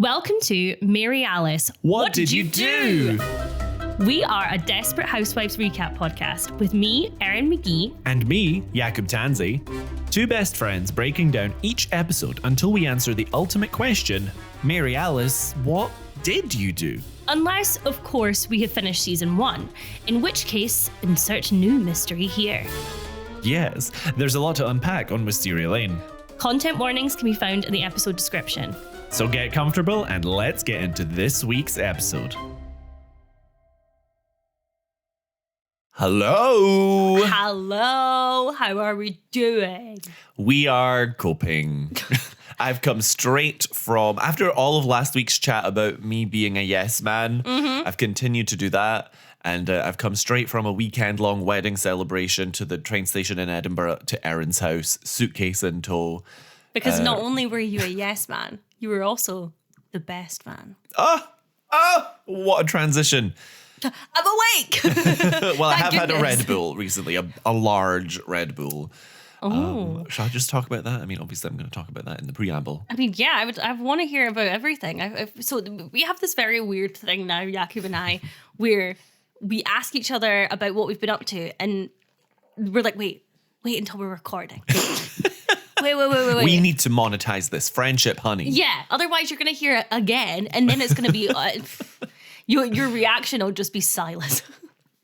Welcome to Mary Alice. What did you do? We are a Desperate Housewives recap podcast with me, Erin McGee. And me, Jakub Tanzi. Two best friends breaking down each episode until we answer the ultimate question, Mary Alice, what did you do? Unless, of course, we have finished season 1, in which case, insert new mystery here. Yes, there's a lot to unpack on Wisteria Lane. Content warnings can be found in the episode description. So get comfortable and let's get into this week's episode. Hello! Hello! How are we doing? We are coping. I've come straight from, after all of last week's chat about me being a yes man, I've continued to do that. And I've come straight from a weekend-long wedding celebration to the train station in Edinburgh to Erin's house, suitcase in tow. Because not only were you a yes man, you were also the best man. What a transition. I'm awake! Well, I have had a Red Bull recently, a large Red Bull. Oh. Shall I just talk about that? I mean, obviously I'm going to talk about that in the preamble. I mean, yeah, I want to hear about everything. So we have this very weird thing now, Jakub and I, where we ask each other about what we've been up to, and we're like, wait until we're recording. Wait. We need to monetize this friendship, honey. Yeah, otherwise you're going to hear it again, and then it's going to be, your reaction will just be silent.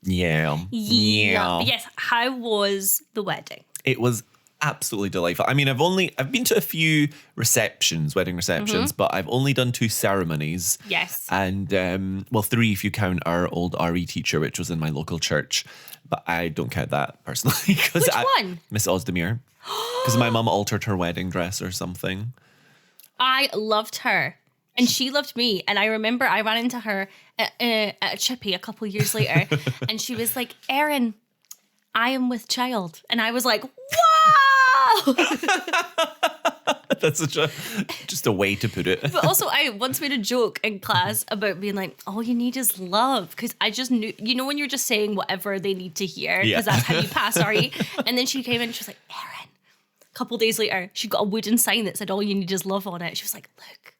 Yeah. But yes, how was the wedding? It was absolutely delightful. I mean, I've been to a few wedding receptions, but I've only done 2 ceremonies. Yes. And, 3 if you count our old RE teacher, which was in my local church. But I don't count that personally. Which one? Miss Ozdemir. Because my mum altered her wedding dress or something. I loved her. And she loved me. And I remember I ran into her at a chippy a couple years later. And she was like, Erin, I am with child. And I was like, wow! That's just a way to put it. But also, I once made a joke in class about being like, all you need is love. Because I just knew, when you're just saying whatever they need to hear, because that's how you pass RE. And then she came in and she was like, Erin. A couple days later, she got a wooden sign that said, all you need is love on it. She was like, look.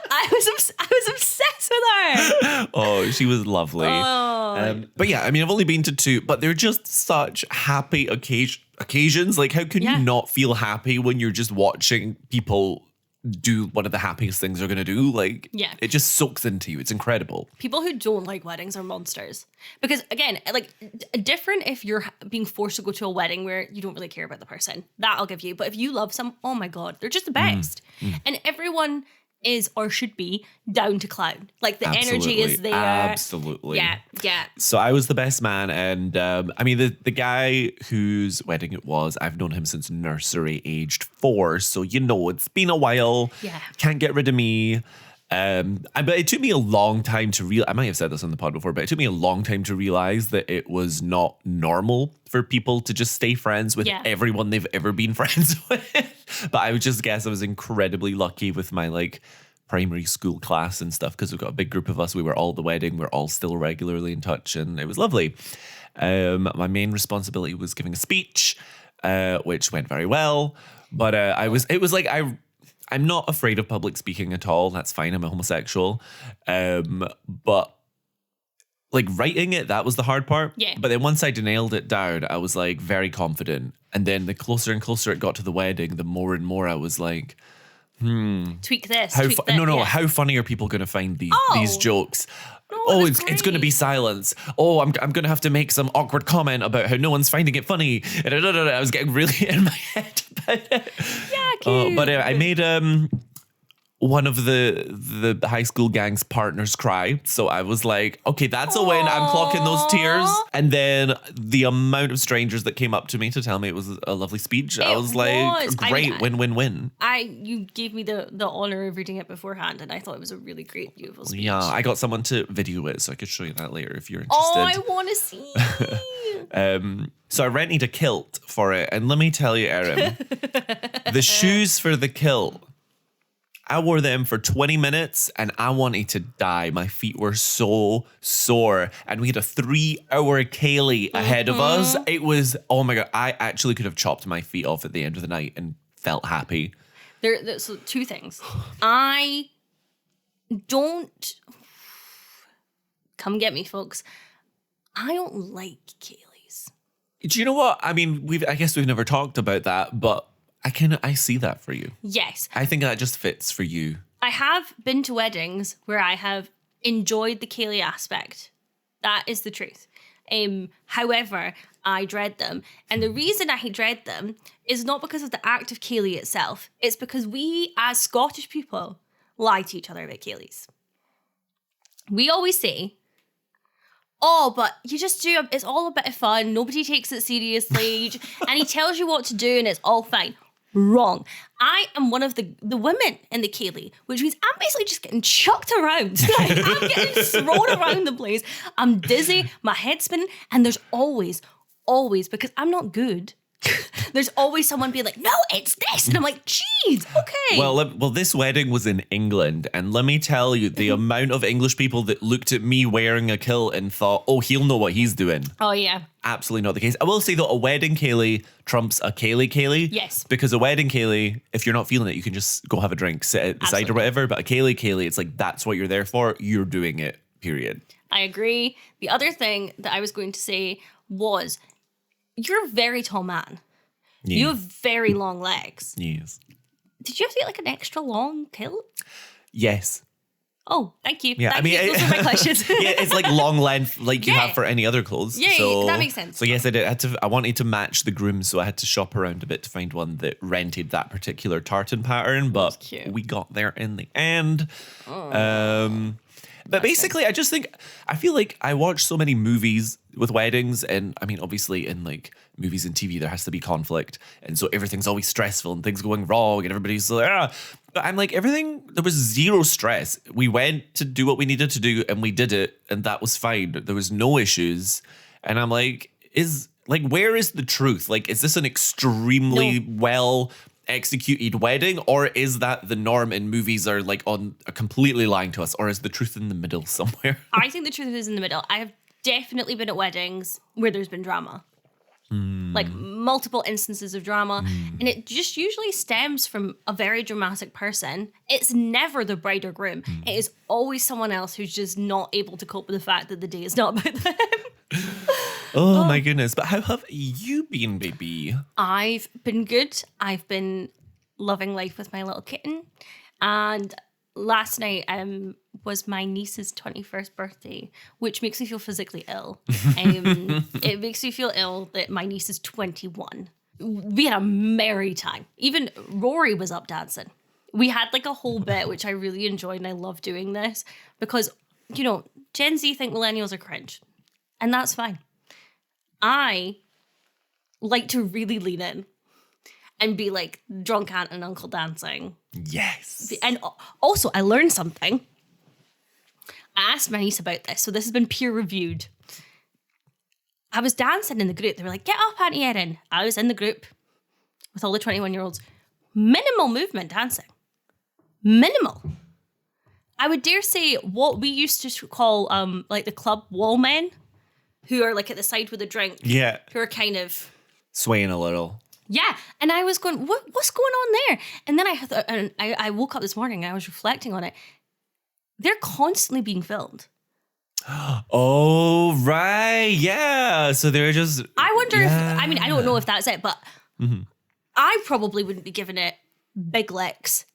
I was obsessed with her. Oh, she was lovely. But yeah, I mean, I've only been to 2, but they're just such happy occasions. Like, how can you not feel happy when you're just watching people do one of the happiest things they're going to do? Like, it just soaks into you. It's incredible. People who don't like weddings are monsters. Because again, like, different if you're being forced to go to a wedding where you don't really care about the person. That I'll give you. But if you love oh my God, they're just the best. And everyone is or should be down to clown. Like, the energy is there. Absolutely. Yeah. So I was the best man, and I mean the guy whose wedding it was, I've known him since nursery, aged 4. So it's been a while. Yeah. Can't get rid of me. But it took me a long time to realize, I might have said this on the pod before, but it took me a long time to realize that it was not normal for people to just stay friends with everyone they've ever been friends with. But I would just guess I was incredibly lucky with my primary school class and stuff, because we've got a big group of us. We were all at the wedding. We're all still regularly in touch, and it was lovely. My main responsibility was giving a speech, which went very well. But I'm not afraid of public speaking at all. That's fine. I'm a homosexual. But writing it, that was the hard part. Yeah. But then once I nailed it down, I was very confident. And then the closer and closer it got to the wedding, the more and more I was like, tweak this. How funny are people going to find these jokes? It's going to be silence. Oh, I'm going to have to make some awkward comment about how no one's finding it funny. I was getting really in my head about it. Yeah, cute. But I made one of the high school gang's partners cry. So I was like, okay, that's a win. I'm clocking those tears. And then the amount of strangers that came up to me to tell me it was a lovely speech. I was like, great, win. You gave me the honor of reading it beforehand, and I thought it was a really great, beautiful speech. Yeah, I got someone to video it, so I could show you that later if you're interested. Oh, I want to see. So I rented a kilt for it. And let me tell you, Erin, the shoes for the kilt, I wore them for 20 minutes and I wanted to die. My feet were so sore. And we had a 3-hour Kaylee ahead of us. It was, oh my God, I actually could have chopped my feet off at the end of the night and felt happy. So two things. I don't... Come get me, folks. I don't like Kayleys. Do you know what? I mean, I guess we've never talked about that, but I see that for you. Yes. I think that just fits for you. I have been to weddings where I have enjoyed the Kaylee aspect. That is the truth. However, I dread them. And the reason I dread them is not because of the act of Kaylee itself. It's because we, as Scottish people, lie to each other about Kayleys. We always say, oh, but you just do, it's all a bit of fun. Nobody takes it seriously. And he tells you what to do and it's all fine. Wrong. I am one of the women in the Kaylee, which means I'm basically just getting chucked around. Like, I'm getting thrown around the place. I'm dizzy, my head's spinning, and there's always, because I'm not good, there's always someone being like, no, it's this. And I'm like, geez, okay. Well, this wedding was in England. And let me tell you, the amount of English people that looked at me wearing a kilt and thought, oh, he'll know what he's doing. Oh, yeah. Absolutely not the case. I will say, though, a wedding Kaylee trumps a Kaylee. Yes. Because a wedding Kaylee, if you're not feeling it, you can just go have a drink, sit at the side or whatever. But a Kaylee, it's like, that's what you're there for. You're doing it, period. I agree. The other thing that I was going to say was, you're a very tall man. Yeah. You have very long legs. Yes. Did you have to get like an extra long kilt? Yes. Oh, thank you. Yeah, those are my questions. Yeah, it's like long length like you have for any other clothes. Yeah, so, that makes sense. So yes, I did. I wanted to match the groom, so I had to shop around a bit to find one that rented that particular tartan pattern. But we got there in the end. But basically, I feel like I watch so many movies with weddings, and I mean, obviously in like movies and TV, there has to be conflict. And so everything's always stressful and things going wrong and everybody's like, ah. But I'm like, there was zero stress. We went to do what we needed to do and we did it and that was fine. There was no issues. And I'm like, where is the truth? Like, is this an extremely well executed wedding, or is that the norm and movies are like are completely lying to us, or is the truth in the middle somewhere? I think the truth is in the middle. I have definitely been at weddings where there's been drama. Like multiple instances of drama, and it just usually stems from a very dramatic person. It's never the bride or groom. It is always someone else who's just not able to cope with the fact that the day is not about them. Oh my goodness. But how have you been, baby? I've been good. I've been loving life with my little kitten. And last night was my niece's 21st birthday, which makes me feel physically ill. It makes me feel ill that my niece is 21. We had a merry time. Even Rory was up dancing. We had like a whole bit, which I really enjoyed, and I love doing this because, you know, Gen Z think millennials are cringe, and that's fine. I like to really lean in and be like drunk aunt and uncle dancing. Yes. And also, I learned something. I asked my niece about this, so this has been peer reviewed. I was dancing in the group. They were like, get up, Auntie Erin. I was in the group with all the 21-year-olds. Minimal movement dancing. Minimal. I would dare say what we used to call like the club wall men, who are like at the side with a drink. Yeah. Who are kind of swaying a little. Yeah, and I was going, what's going on there? And then I woke up this morning and I was reflecting on it. They're constantly being filmed. Oh, right. Yeah. So they're just... I wonder if... I mean, I don't know if that's it, but I probably wouldn't be giving it big licks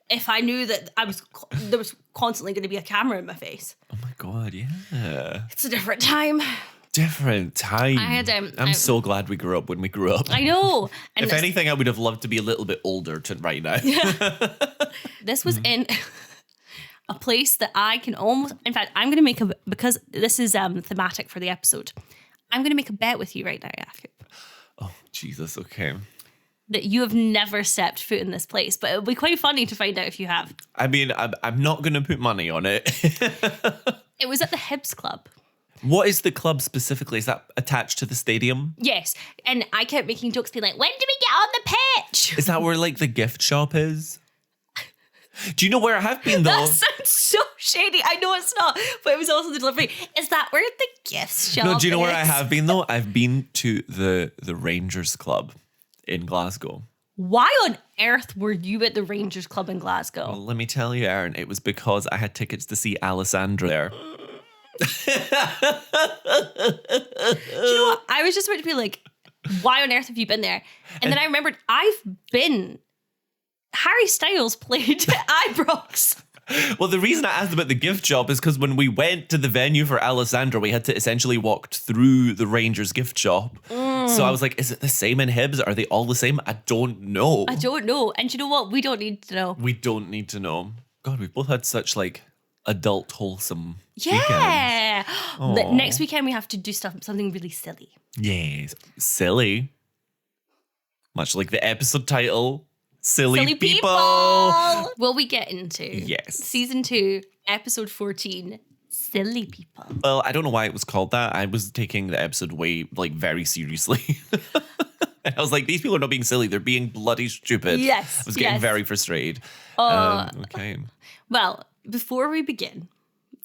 if I knew that there was constantly going to be a camera in my face. Oh my God, yeah. It's a different time. Different time. I'm so glad we grew up when we grew up. I know. And if anything, I would have loved to be a little bit older right now. This was in a place that I can almost... In fact, I'm going to because this is thematic for the episode, I'm going to make a bet with you right now, Jakub. Oh, Jesus, okay. That you have never stepped foot in this place, but it'll be quite funny to find out if you have. I mean, I'm not going to put money on it. It was at the Hibs Club. What is the club specifically? Is that attached to the stadium? Yes. And I kept making jokes being like, when do we get on the pitch? Is that where like the gift shop is? Do you know where I have been though? That sounds so shady. I know it's not, but it was also the delivery. Is that where the gift shop is? No, do you know where I have been though? I've been to the Rangers Club in Glasgow. Why on earth were you at the Rangers Club in Glasgow? Well, let me tell you, Erin, it was because I had tickets to see Alessandra there. Do you know what? I was just about to be like, why on earth have you been there? And then I remembered Harry Styles played at Ibrox. Well, the reason I asked about the gift shop is because when we went to the venue for Alessandra, we had to essentially walk through the Rangers gift shop. So I was like, is it the same in Hibs? Are they all the same? I don't know. I don't know. And you know what? We don't need to know. We don't need to know. God, we've both had such like adult wholesome Yeah. Next weekend we have to do something really silly. Yes. Silly. Much like the episode title. Silly people. Will we get into season 2, episode 14, Silly People? Well, I don't know why it was called that. I was taking the episode very seriously. And I was like, these people are not being silly. They're being bloody stupid. Yes. I was getting very frustrated. Okay. Well, before we begin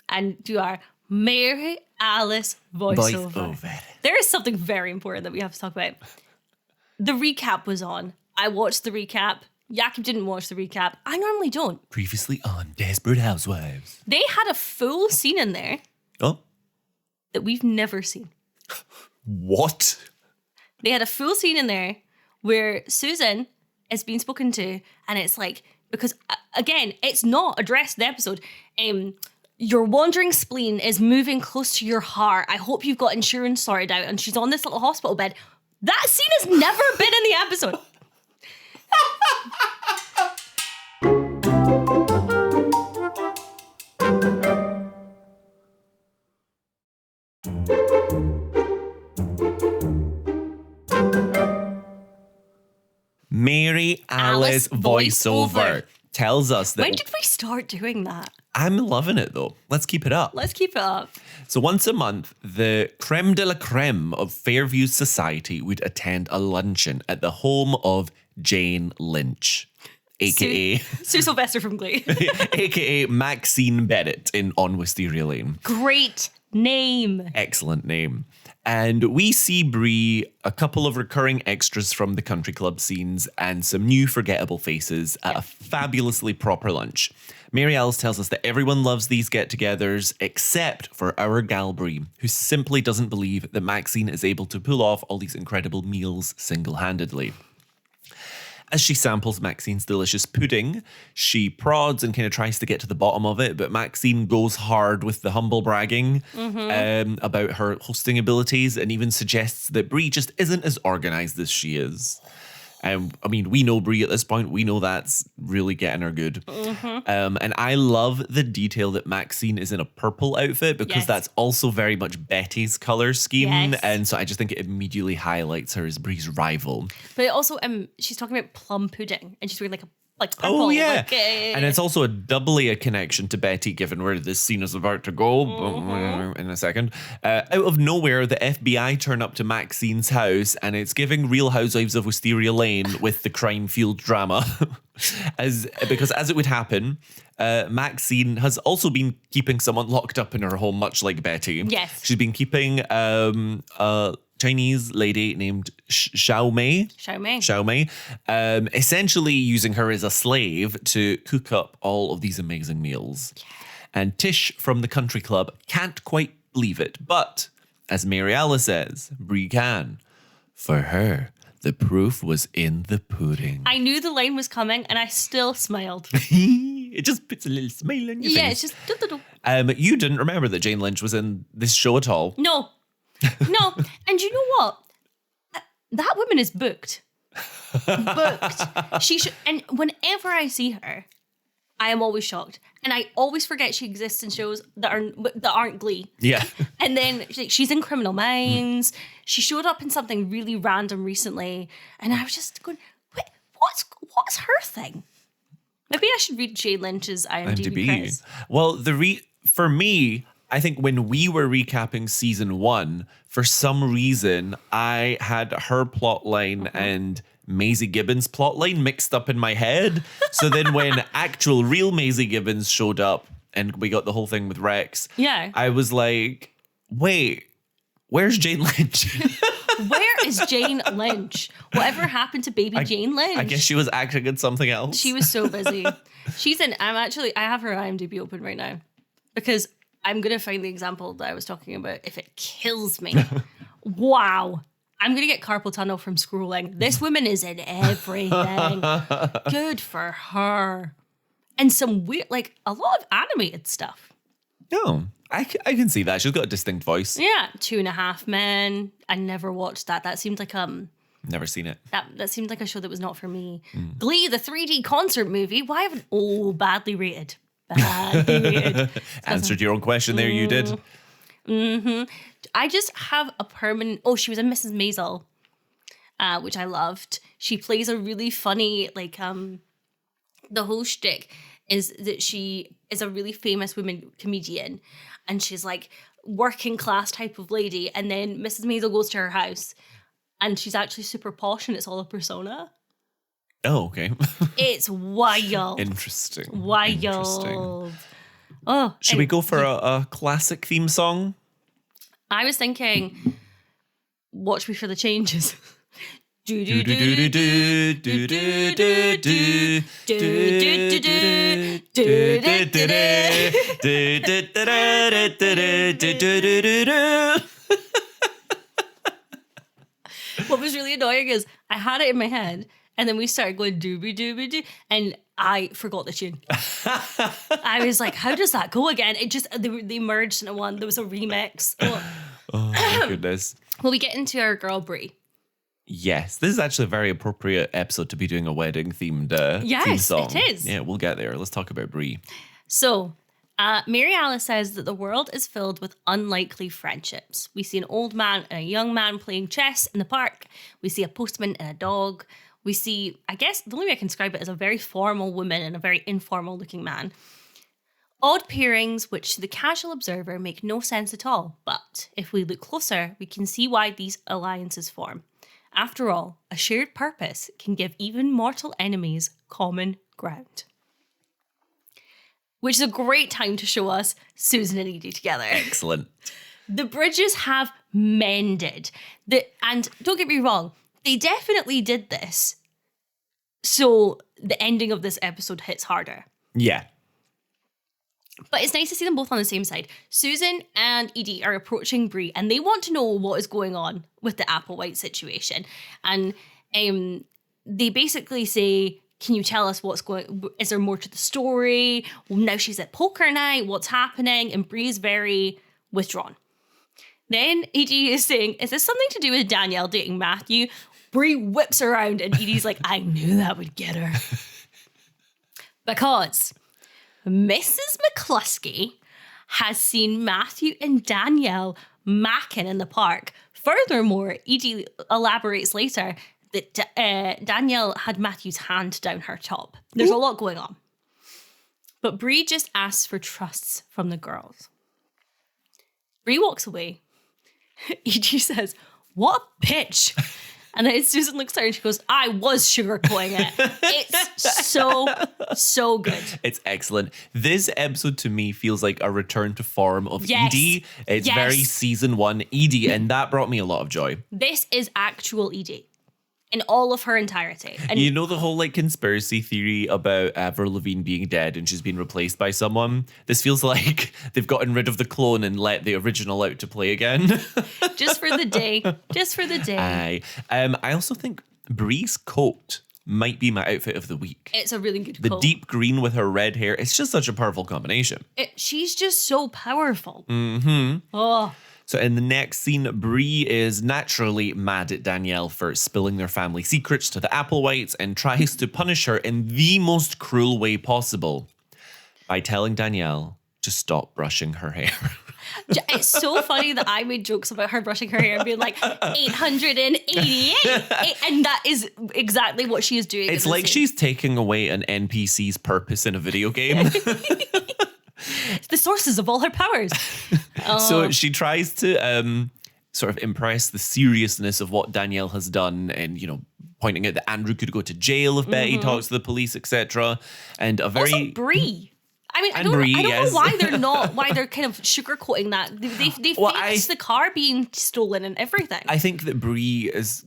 and do our Mary Alice voiceover, there is something very important that we have to talk about. The recap was on. I watched the recap. Jakub didn't watch the recap. I normally don't. Previously on Desperate Housewives. They had a full scene in there that we've never seen. What? They had a full scene in there where Susan is being spoken to, and it's like, because again, it's not addressed in the episode. Your wandering spleen is moving close to your heart. I hope you've got insurance sorted out. And she's on this little hospital bed. That scene has never been in the episode. Mary Alice voiceover tells us that... When did we start doing that? I'm loving it though. Let's keep it up. Let's keep it up. So once a month, the creme de la creme of Fairview society would attend a luncheon at the home of Jane Lynch, aka Sue Sylvester from Glee, aka Maxine Bennett on Wisteria Lane. Great name. Excellent name. And we see Bree, a couple of recurring extras from the country club scenes, and some new forgettable faces at a fabulously proper lunch. Mary Alice tells us that everyone loves these get-togethers except for our gal Bree, who simply doesn't believe that Maxine is able to pull off all these incredible meals single-handedly. As she samples Maxine's delicious pudding, she prods and kind of tries to get to the bottom of it, but Maxine goes hard with the humble bragging about her hosting abilities and even suggests that Bree just isn't as organized as she is. I mean, we know Bree at this point. We know that's really getting her good. And I love the detail that Maxine is in a purple outfit because that's also very much Betty's color scheme. Yes. And so I just think it immediately highlights her as Bree's rival. But also, she's talking about plum pudding and she's wearing like purple. Oh, yeah. And it's also doubly a connection to Betty, given where this scene is about to go in a second. Out of nowhere, the FBI turn up to Maxine's house and it's giving Real Housewives of Wisteria Lane with the crime field drama. Because as it would happen, Maxine has also been keeping someone locked up in her home, much like Betty. Yes. She's been keeping a Chinese lady named Xiao Mei, essentially using her as a slave to cook up all of these amazing meals. Yeah. And Tish from the country club can't quite believe it, but as Mary Alice says, Bree can. For her, the proof was in the pudding. I knew the line was coming and I still smiled. It just puts a little smile on your face. Yeah, it's just... You didn't remember that Jane Lynch was in this show at all? No. And you know what? That woman is booked. She should, and whenever I see her, I am always shocked. And I always forget she exists in shows that aren't Glee. Yeah. And then she's in Criminal Minds. She showed up in something really random recently. And I was just going, what's her thing? Maybe I should read Jane Lynch's IMDb credits. Well, for me, I think when we were recapping season 1, for some reason, I had her plot line and Maisie Gibbons' plotline mixed up in my head. So then when actual real Maisie Gibbons showed up and we got the whole thing with Rex, I was like, wait, where's Jane Lynch? Where is Jane Lynch? Whatever happened to baby Jane Lynch? I guess she was acting in something else. She was so busy. I have her IMDb open right now because I'm going to find the example that I was talking about if it kills me. Wow. I'm going to get carpal tunnel from scrolling. This woman is in everything. Good for her. And some weird, like a lot of animated stuff. Oh, I can see that. She's got a distinct voice. Yeah. 2.5 Men. I never watched that. That seemed like Never seen it. That seemed like a show that was not for me. Glee, the 3D concert movie. Why haven't badly rated? Badly rated. Answered your own question there, you did. Mm-hmm. I just have a permanent... Oh, she was in Mrs. Maisel, which I loved. She plays a really funny, like, the whole shtick is that she is a really famous woman comedian, and she's like working class type of lady, and then Mrs. Maisel goes to her house, and she's actually super posh, and it's all a persona. Oh, okay. It's wild. Interesting. Wild. Interesting. Oh, should we go for a classic theme song? I was thinking, Watch Me for the Changes. What was really annoying is I had it in my head, and then we started going doobie doobie doo, and I forgot the tune. I was like, how does that go again? It just, they merged into one. There was a remix. Oh my goodness. Well, we get into our girl Bree. Yes, this is actually a very appropriate episode to be doing a wedding themed theme song. It is. Yeah, we'll get there. Let's talk about Bree. So, Mary Alice says that the world is filled with unlikely friendships. We see an old man and a young man playing chess in the park. We see a postman and a dog. We see, I guess, the only way I can describe it is a very formal woman and a very informal looking man. Odd pairings which to the casual observer make no sense at all. But if we look closer, we can see why these alliances form. After all, a shared purpose can give even mortal enemies common ground. Which is a great time to show us Susan and Edie together. Excellent. The bridges have mended. And don't get me wrong, they definitely did this so the ending of this episode hits harder. Yeah. But it's nice to see them both on the same side. Susan and Edie are approaching Bree, and they want to know what is going on with the Applewhite situation. And they basically say, can you tell us is there more to the story? Well, now she's at poker night, what's happening? And Bree's very withdrawn. Then Edie is saying, is this something to do with Danielle dating Matthew? Bree whips around, and Edie's like, I knew that would get her. Because Mrs. McCluskey has seen Matthew and Danielle macking in the park. Furthermore, Edie elaborates later that Danielle had Matthew's hand down her top. There's a lot going on. But Bree just asks for trusts from the girls. Bree walks away. Edie says, what a bitch. And then Susan looks at her and she goes, I was sugarcoating it. It's so good. It's excellent. This episode to me feels like a return to form of Edie. It's very season 1 Edie, and that brought me a lot of joy. This is actual Edie in all of her entirety. And you know the whole like conspiracy theory about Avril Lavigne being dead and she's been replaced by someone? This feels like they've gotten rid of the clone and let the original out to play again. Just for the day. Just for the day. I also think Bree's coat might be my outfit of the week. It's a really good coat. coat. The deep green with her red hair. It's just such a powerful combination. She's just so powerful. Mm-hmm. Oh. So in the next scene, Bree is naturally mad at Danielle for spilling their family secrets to the Applewhites and tries to punish her in the most cruel way possible by telling Danielle to stop brushing her hair. It's so funny that I made jokes about her brushing her hair and being like 888, and that is exactly what she is doing. It's like she's taking away an NPC's purpose in a video game. The sources of all her powers. So she tries to sort of impress the seriousness of what Danielle has done, and pointing out that Andrew could go to jail if Betty talks to the police, etc. And a very also Bree. I mean, I And don't Bree, know yes. why they're kind of sugarcoating that. They faked the car being stolen and everything. I think that Bree is.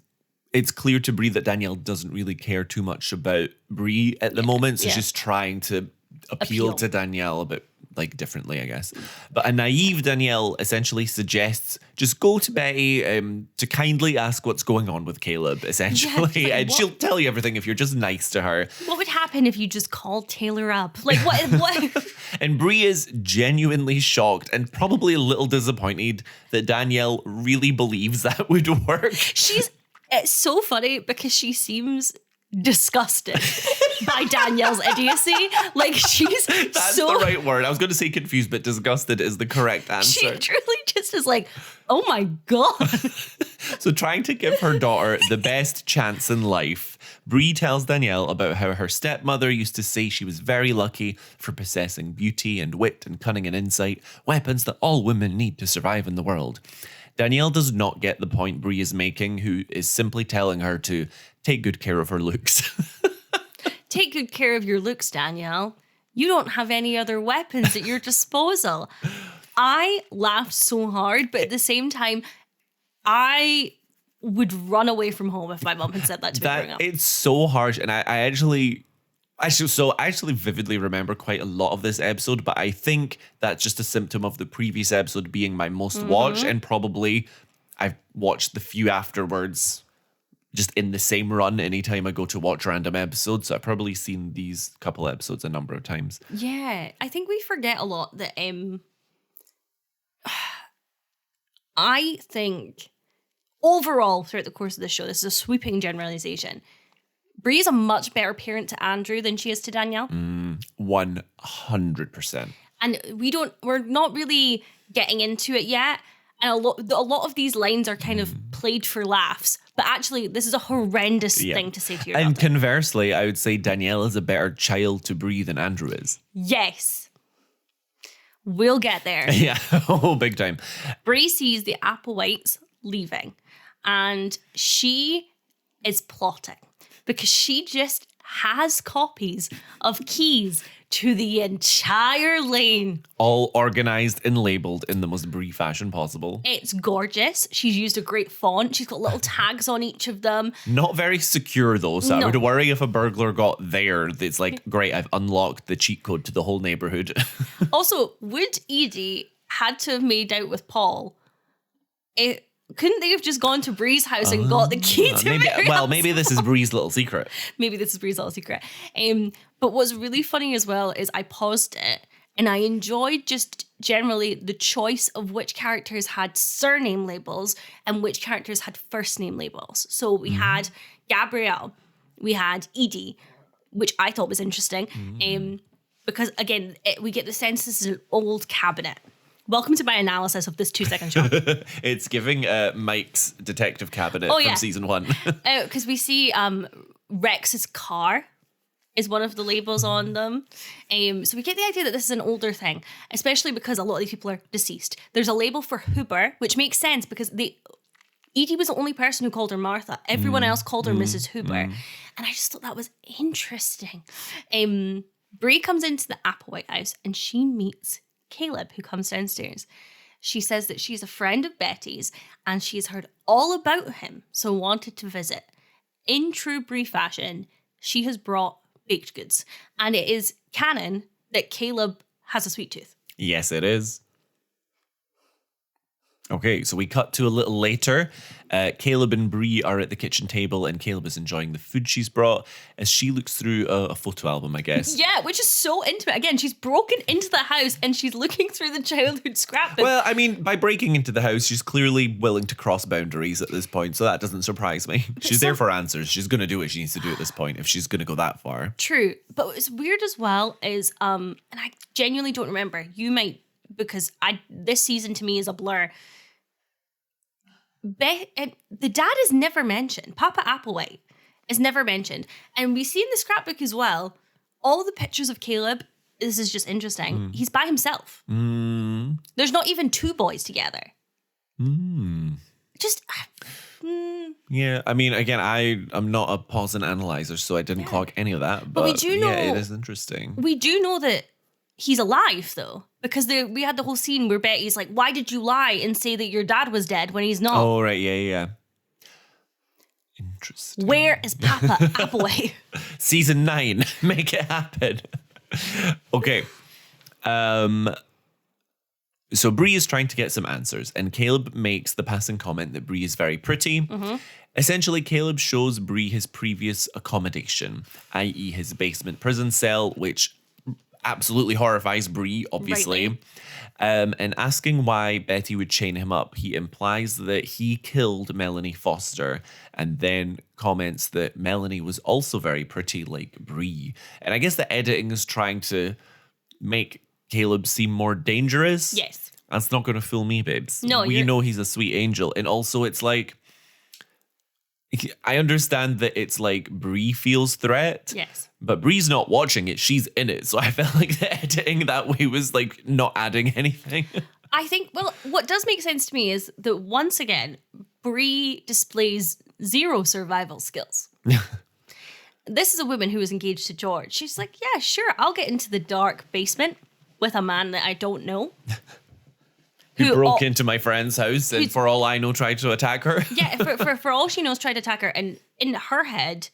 It's clear to Bree that Danielle doesn't really care too much about Bree at the moment. So she's trying to appeal to Danielle a bit like differently, I guess. But a naive Danielle essentially suggests just go to Betty to kindly ask what's going on with Caleb, essentially. And she'll tell you everything if you're just nice to her. What would happen if you just called Taylor up? Like, what? And Bree is genuinely shocked and probably a little disappointed that Danielle really believes that would work. It's so funny because she seems disgusted by Danielle's idiocy. Like, That's the right word. I was going to say confused, but disgusted is the correct answer. She truly just is like, oh my God. So trying to give her daughter the best chance in life, Bree tells Danielle about how her stepmother used to say she was very lucky for possessing beauty and wit and cunning and insight, weapons that all women need to survive in the world. Danielle does not get the point Bree is making, who is simply telling her to take good care of her looks. Take good care of your looks, Danielle. You don't have any other weapons at your disposal. I laughed so hard, but at the same time, I would run away from home if my mom had said that to me growing up. It's so harsh, and I actually vividly remember quite a lot of this episode, but I think that's just a symptom of the previous episode being my most watched, and probably I've watched the few afterwards just in the same run anytime I go to watch random episodes. So I've probably seen these couple episodes a number of times. Yeah, I think we forget a lot that I think overall throughout the course of the show, this is a sweeping generalization, Bree is a much better parent to Andrew than she is to Danielle. 100%. And we're not really getting into it yet. And a lot of these lines are kind of played for laughs. But actually, this is a horrendous thing to say to your And daughter. conversely, I would say Danielle is a better child to Bree than Andrew is. Yes. We'll get there. Yeah, big time. Bree sees the Applewhites leaving. And she is plotting. Because she just has copies of keys to the entire lane. All organized and labeled in the most Bree fashion possible. It's gorgeous. She's used a great font. She's got little tags on each of them. Not very secure though, so I would worry if a burglar got there. It's like, great, I've unlocked the cheat code to the whole neighborhood. Also, would Edie had to have made out with Paul? Couldn't they have just gone to Bree's house and got the key to Mary's house? Maybe this is Bree's little secret. Maybe this is Bree's little secret. But what's really funny as well is I paused it and I enjoyed just generally the choice of which characters had surname labels and which characters had first name labels. So we had Gabrielle, we had Edie, which I thought was interesting. Because again, we get the sense this is an old cabinet. Welcome to my analysis of this 2-second shot. It's giving Mike's detective cabinet from season 1. Because we see Rex's car is one of the labels on them. So we get the idea that this is an older thing, especially because a lot of these people are deceased. There's a label for Huber, which makes sense because Edie was the only person who called her Martha. Everyone else called her Mrs. Huber. And I just thought that was interesting. Bree comes into the Applewhite house and she meets Caleb, who comes downstairs. She says that she's a friend of Betty's and she's heard all about him, so wanted to visit. In true Bree fashion, she has brought baked goods. And it is canon that Caleb has a sweet tooth. Yes, it is. Okay, so we cut to a little later. Caleb and Bree are at the kitchen table and Caleb is enjoying the food she's brought as she looks through a photo album, I guess. Yeah, which is so intimate. Again, she's broken into the house and she's looking through the childhood scrapbook. Well, I mean, by breaking into the house, she's clearly willing to cross boundaries at this point, so that doesn't surprise me. She's there for answers. She's going to do what she needs to do at this point if she's going to go that far. True, but what's weird as well is, and I genuinely don't remember, you might, because this season to me is a blur. The dad is never mentioned. Papa Applewhite is never mentioned. And we see in the scrapbook as well, all the pictures of Caleb, this is just interesting, he's by himself. There's not even two boys together. Just... Yeah, I mean, again, I'm not a pause and analyzer, so I didn't clock any of that. But we do know... Yeah, it is interesting. We do know that he's alive, though. Because we had the whole scene where Betty's like, why did you lie and say that your dad was dead when he's not? Oh, right. Yeah. Interesting. Where is Papa Applewhite? Season 9. Make it happen. Okay. So Bree is trying to get some answers, and Caleb makes the passing comment that Bree is very pretty. Mm-hmm. Essentially, Caleb shows Bree his previous accommodation, i.e. his basement prison cell, which absolutely horrifies Bree, obviously. Rightly. And asking why Betty would chain him up, he implies that he killed Melanie Foster, and then comments that Melanie was also very pretty like Bree. And I guess the editing is trying to make Caleb seem more dangerous. Yes. That's not going to fool me, babes. No, we know he's a sweet angel. And also it's like, I understand that it's like Bree feels threat. Yes. But Bree's not watching it. She's in it. So I felt like the editing that way was like not adding anything. I think, well, what does make sense to me is that once again, Bree displays zero survival skills. This is a woman who was engaged to George. She's like, yeah, sure, I'll get into the dark basement with a man that I don't know. Who broke into my friend's house and for all I know tried to attack her. Yeah, for all she knows tried to attack her and in her head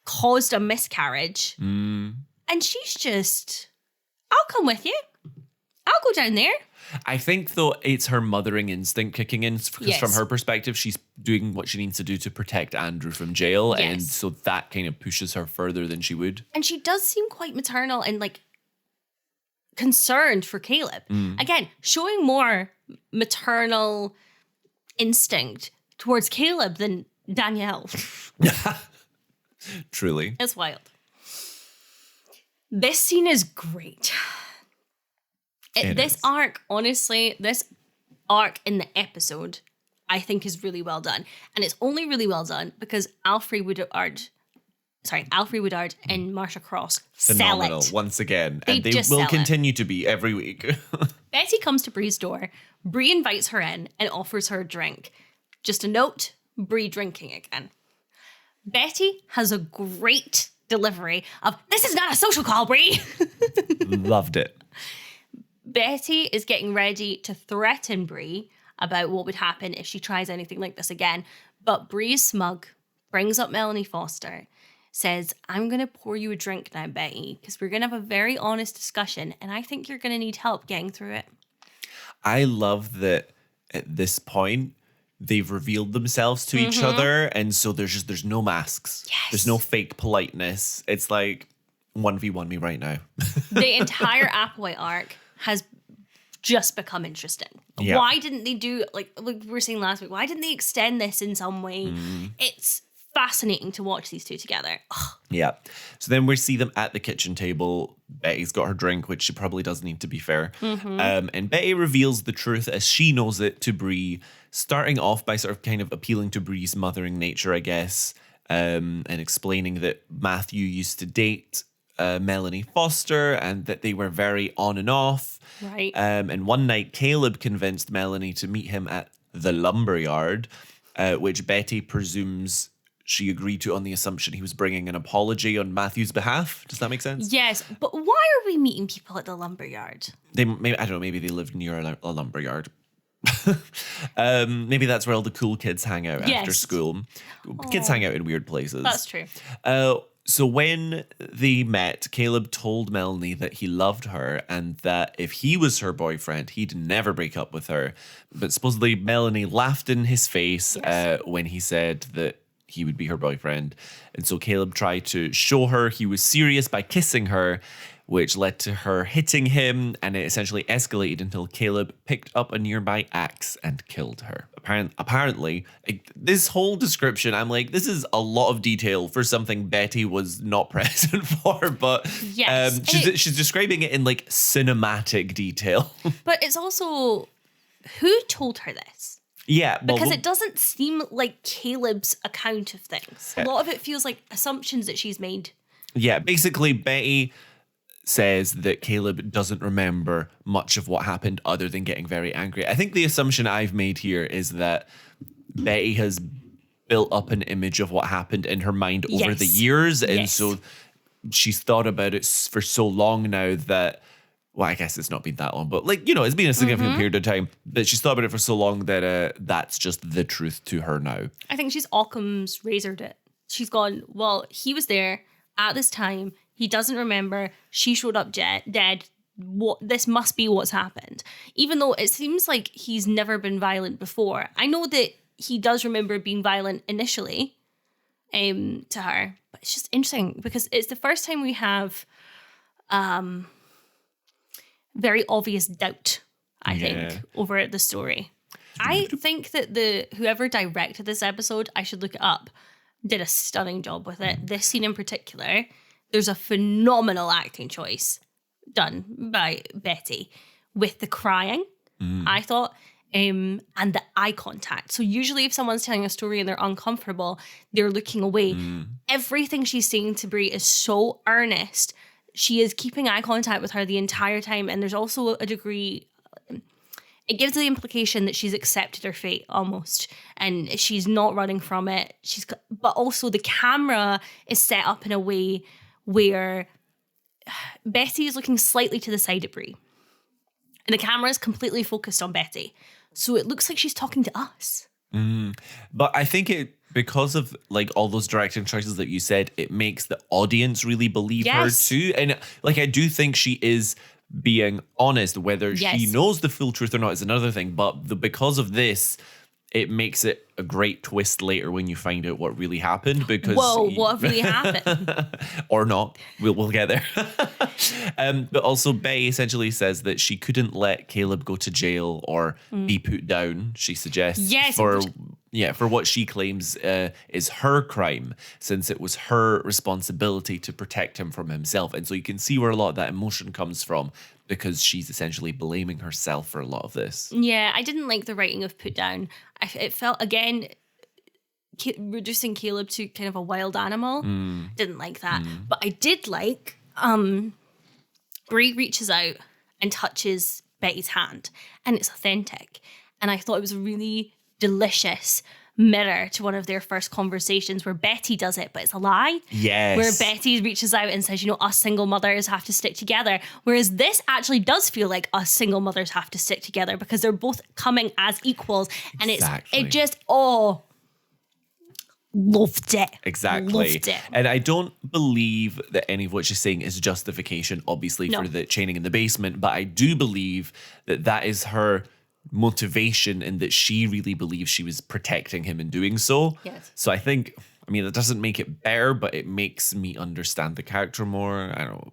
caused a miscarriage. And she's just, I'll come with you. I'll go down there. I think, though, it's her mothering instinct kicking in because from her perspective, she's doing what she needs to do to protect Andrew from jail. Yes. And so that kind of pushes her further than she would. And she does seem quite maternal and like concerned for Caleb. Again, showing more maternal instinct towards Caleb than Danielle. Truly. It's wild. This scene is great. This arc in the episode, I think is really well done. And it's only really well done because Alfre Woodard and Marsha Cross Phenomenal, sell it. once again. They and they just will sell continue to be every week. Betty comes to Bree's door. Bree invites her in and offers her a drink. Just a note, Bree drinking again. Betty has a great delivery of, this is not a social call, Bree. Loved it. Betty is getting ready to threaten Bree about what would happen if she tries anything like this again. But Bree is smug, brings up Melanie Foster, says, I'm going to pour you a drink now, Betty, because we're going to have a very honest discussion, and I think you're going to need help getting through it. I love that at this point, they've revealed themselves to each other, and so there's no masks. Yes. There's no fake politeness. It's like 1v1 me right now. The entire Applewhite arc has just become interesting. Yeah. Why didn't they do, like we were saying last week, why didn't they extend this in some way? It's fascinating to watch these two together. Ugh. Yeah. So then we see them at the kitchen table. Betty's got her drink, which she probably does need, to be fair. And Betty reveals the truth as she knows it to Bree, starting off by sort of kind of appealing to Bree's mothering nature, I guess, and explaining that Matthew used to date Melanie Foster and that they were very on and off. Right. And one night, Caleb convinced Melanie to meet him at the lumberyard, which Betty presumes she agreed to on the assumption he was bringing an apology on Matthew's behalf. Does that make sense? Yes, but why are we meeting people at the lumberyard? I don't know, maybe they lived near a lumberyard. Maybe that's where all the cool kids hang out after school. Kids hang out in weird places. That's true. So when they met, Caleb told Melanie that he loved her and that if he was her boyfriend, he'd never break up with her. But supposedly Melanie laughed in his face when he said that he would be her boyfriend. And so Caleb tried to show her he was serious by kissing her, which led to her hitting him, and it essentially escalated until Caleb picked up a nearby axe and killed her. Apparently, this whole description, I'm like, this is a lot of detail for something Betty was not present for, but Yes. she's describing it in like cinematic detail. But it's also, who told her this? Yeah. Because it doesn't seem like Caleb's account of things. A lot of it feels like assumptions that she's made. Yeah, basically Betty says that Caleb doesn't remember much of what happened other than getting very angry. I think the assumption I've made here is that Betty has built up an image of what happened in her mind over the years. And so she's thought about it for so long now that well, I guess it's not been that long, but like, you know, it's been a significant period of time that she's thought about it for so long that that's just the truth to her now. I think she's Occam's razored it. She's gone, well, he was there at this time. He doesn't remember. She showed up dead. This must be what's happened. Even though it seems like he's never been violent before. I know that he does remember being violent initially to her. But it's just interesting because it's the first time we have very obvious doubt, I think, over the story. I think that whoever directed this episode, I should look it up, did a stunning job with it. This scene in particular, there's a phenomenal acting choice done by Betty with the crying, I thought, and the eye contact. So usually if someone's telling a story and they're uncomfortable, they're looking away. Everything she's saying to Bree is so earnest. She is keeping eye contact with her the entire time. And there's also a degree, it gives the implication that she's accepted her fate almost. And she's not running from it. But also the camera is set up in a way where Betty is looking slightly to the side of Bree. And the camera is completely focused on Betty. So it looks like she's talking to us. But I think because of like all those directing choices that you said, it makes the audience really believe her too. And like, I do think she is being honest. Whether she knows the full truth or not is another thing. But because of this, it makes it a great twist later when you find out what really happened. Because what really happened? Or not. We'll get there. But also Betty essentially says that she couldn't let Caleb go to jail or be put down, she suggests, for what she claims is her crime, since it was her responsibility to protect him from himself. And so you can see where a lot of that emotion comes from, because she's essentially blaming herself for a lot of this. Yeah, I didn't like the writing of put down. It felt, again, reducing Caleb to kind of a wild animal. Didn't like that. But I did like Bree reaches out and touches Betty's hand, and it's authentic. And I thought it was a really delicious mirror to one of their first conversations where Betty does it, but it's a lie. Yes. Where Betty reaches out and says, you know, us single mothers have to stick together. Whereas this actually does feel like us single mothers have to stick together because they're both coming as equals. And it just, loved it. Exactly. Loved it. And I don't believe that any of what she's saying is justification, obviously, for the chaining in the basement. But I do believe that is her motivation, and that she really believes she was protecting him in doing so. Yes. So I think, I mean, it doesn't make it better, but it makes me understand the character more. I don't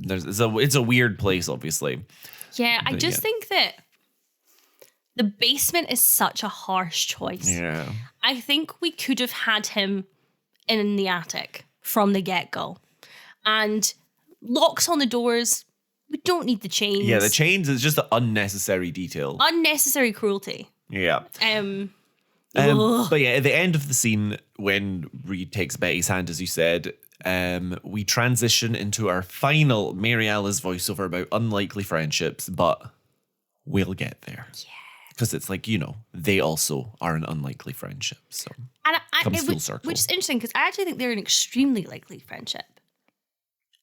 know. It's a weird place, obviously. Yeah, I just think that the basement is such a harsh choice. Yeah. I think we could have had him in the attic from the get-go. And locks on the doors, we don't need the chains. Yeah, the chains is just an unnecessary detail. Unnecessary cruelty. Yeah. But yeah, at the end of the scene, when Reed takes Betty's hand, as you said, we transition into our final Mary Alice voiceover about unlikely friendships, but we'll get there. Yeah. Because it's like, you know, they also are an unlikely friendship. So comes full circle. Which is interesting, because I actually think they're an extremely likely friendship.